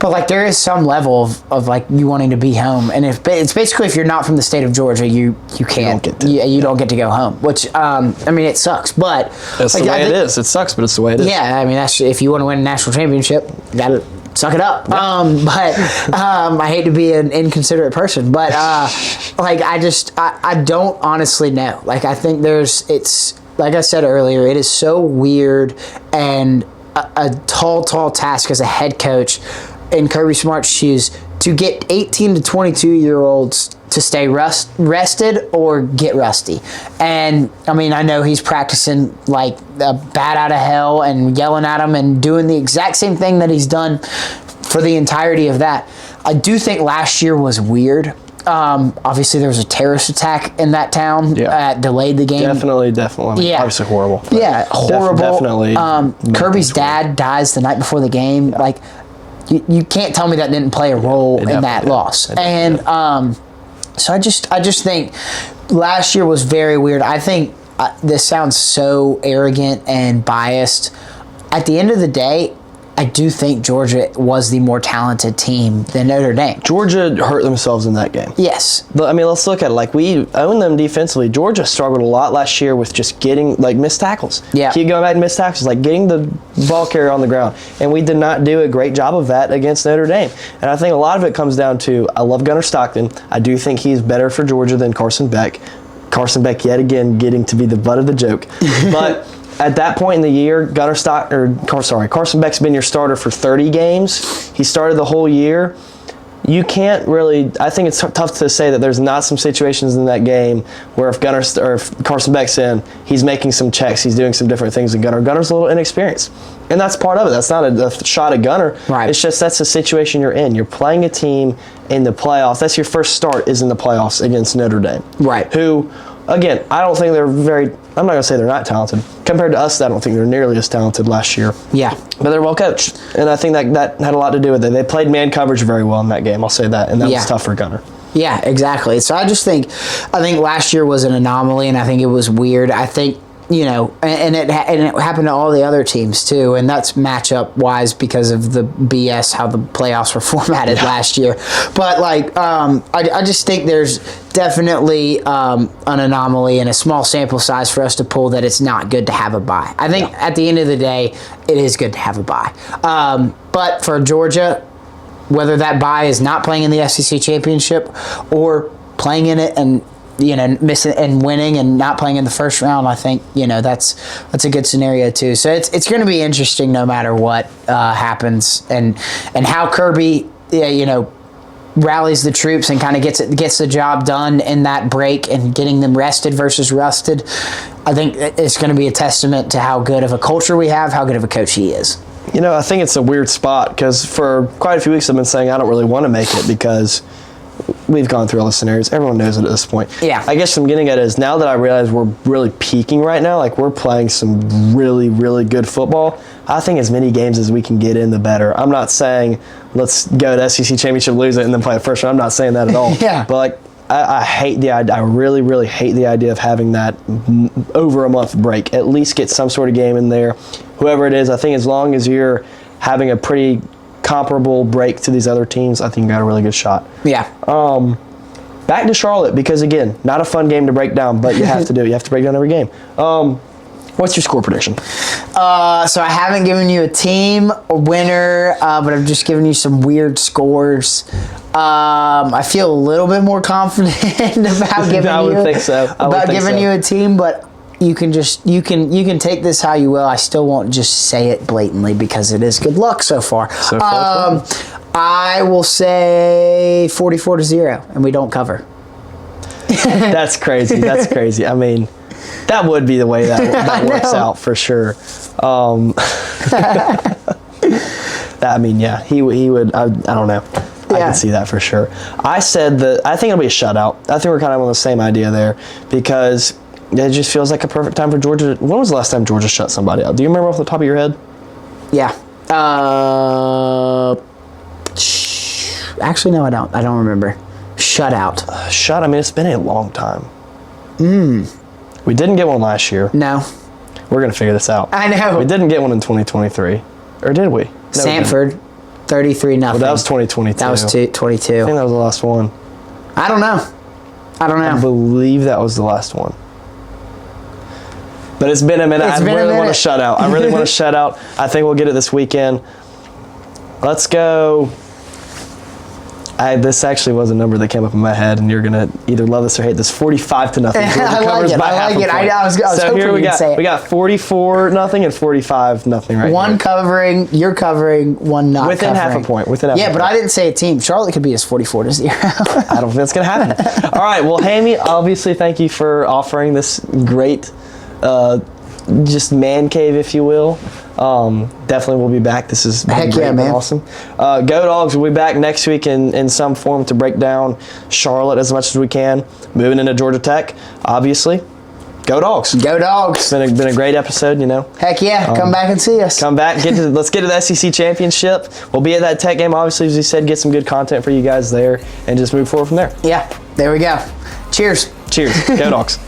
S1: But like there is some level of like you wanting to be home, and if it's basically if you're not from the state of Georgia, you can't you don't get to go home. Which I mean it sucks, but
S2: that's the way it is. It sucks, but it's the way it is.
S1: Yeah, I mean that's if you want to win a national championship, you gotta suck it up. I hate to be an inconsiderate person, but I don't honestly know. Like, I think it's like I said earlier, it is so weird and a tall task as a head coach in Kirby Smart's shoes to get 18 to 22-year-olds to stay rested or get rusty. And, I mean, I know he's practicing like a bat out of hell and yelling at them and doing the exact same thing that he's done for the entirety of that. I do think last year was weird. Obviously, there was a terrorist attack in that town that delayed the game.
S2: Definitely.
S1: Yeah.
S2: Obviously horrible.
S1: Yeah, horrible.
S2: Definitely.
S1: Kirby's dad dies the night before the game. Yeah. Like, you can't tell me that didn't play a role in that loss. And so I just think last year was very weird. I think this sounds so arrogant and biased. At the end of the day, I do think Georgia was the more talented team than Notre Dame.
S2: Georgia hurt themselves in that game.
S1: Yes.
S2: But, I mean, let's look at it. Like, we owned them defensively. Georgia struggled a lot last year with just getting, like, missed tackles.
S1: Yeah.
S2: Keep going back to missed tackles, like getting the ball carrier on the ground. And we did not do a great job of that against Notre Dame. And I think a lot of it comes down to, I love Gunnar Stockton. I do think he's better for Georgia than Carson Beck. Carson Beck, yet again, getting to be the butt of the joke. But at that point in the year, Carson Beck's been your starter for 30 games. He started the whole year. You can't really. I think it's tough to say that there's not some situations in that game where if Carson Beck's in, he's making some checks, he's doing some different things than Gunnar. Gunner's a little inexperienced, and that's part of it. That's not a shot at Gunnar.
S1: Right.
S2: It's just that's the situation you're in. You're playing a team in the playoffs. That's your first start is in the playoffs against Notre Dame.
S1: Right.
S2: Who, again, I don't think they're very. I'm not going to say they're not talented. Compared to us, I don't think they're nearly as talented last year.
S1: Yeah.
S2: But they're well coached. And I think that had a lot to do with it. They played man coverage very well in that game, I'll say that. And that was tough for Gunnar.
S1: Yeah, exactly. So I think last year was an anomaly, and I think it was weird. I think, and it happened to all the other teams too, and that's matchup wise because of the BS how the playoffs were formatted last year. But I just think there's definitely an anomaly and a small sample size for us to pull that it's not good to have a bye. I think at the end of the day, it is good to have a bye. But for Georgia, whether that bye is not playing in the SEC championship or playing in it and missing and winning and not playing in the first round, I think that's a good scenario too. So it's going to be interesting no matter what happens and how Kirby rallies the troops and kind of gets the job done in that break and getting them rested versus rusted. I think it's going to be a testament to how good of a culture we have, how good of a coach he is.
S2: I think it's a weird spot because for quite a few weeks I've been saying I don't really want to make it because we've gone through all the scenarios. Everyone knows it at this point.
S1: Yeah.
S2: I guess what I'm getting at is now that I realize we're really peaking right now, like we're playing some really, really good football, I think as many games as we can get in, the better. I'm not saying let's go to SEC Championship, lose it, and then play the first round. I'm not saying that at all.
S1: Yeah.
S2: But I hate the idea. I really, really hate the idea of having that over a month break. At least get some sort of game in there. Whoever it is, I think as long as you're having a pretty comparable break to these other teams, I think you got a really good shot.
S1: Yeah.
S2: Back to Charlotte because, again, not a fun game to break down, but you have to do it. You have to break down every game. What's your score prediction?
S1: So I haven't given you a team or winner, but I've just given you some weird scores. I feel a little bit more confident about giving you a team, but you can take this how you will. I still won't just say it blatantly because it is good luck so far. I will say 44-0, and we don't cover.
S2: That's crazy. That's crazy. I mean, that would be the way that works out for sure. He would. I don't know. I can see that for sure. I said that I think it'll be a shutout. I think we're kind of on the same idea there because it just feels like a perfect time for Georgia. When was the last time Georgia shut somebody out? Do you remember off the top of your head?
S1: Yeah. Actually, no, I don't. I don't remember. Shutout.
S2: I mean, it's been a long time. We didn't get one last year.
S1: No.
S2: We're going to figure this out.
S1: I know.
S2: We didn't get one in 2023. Or did we? No,
S1: Sanford, 33-0.
S2: Well, that was 2022.
S1: That was 22.
S2: I think that was the last one.
S1: I don't know. I
S2: believe that was the last one. But it's been a minute. I really want to shut out. I think we'll get it this weekend. Let's go. This actually was a number that came up in my head, and you're gonna either love this or hate this. 45-0. Georgia
S1: I
S2: covers
S1: like it.
S2: by
S1: I
S2: half
S1: like
S2: a
S1: it.
S2: point.
S1: I was
S2: So
S1: hoping
S2: here we
S1: you'd
S2: got
S1: say it.
S2: we got 44-0 and 45-0 right
S1: One
S2: here.
S1: covering, you're covering, one not
S2: Within
S1: covering.
S2: half a point. Within half a
S1: Yeah, but
S2: point.
S1: I didn't say a team. Charlotte could be as 44-0.
S2: I don't think that's gonna happen. All right. Well, Hammy, obviously, thank you for offering this great, just man cave, if you will. Definitely we'll be back. This is
S1: Heck yeah, man.
S2: Awesome. Go Dogs will be back next week in some form to break down Charlotte as much as we can. Moving into Georgia Tech, obviously. Go Dogs.
S1: Go Dogs.
S2: It's been a great episode, you know.
S1: Heck yeah, come back and see us.
S2: Come back, let's get to the SEC championship. We'll be at that Tech game, obviously, as you said, get some good content for you guys there, and just move forward from there.
S1: Yeah, there we go. Cheers.
S2: Cheers. Go Dogs.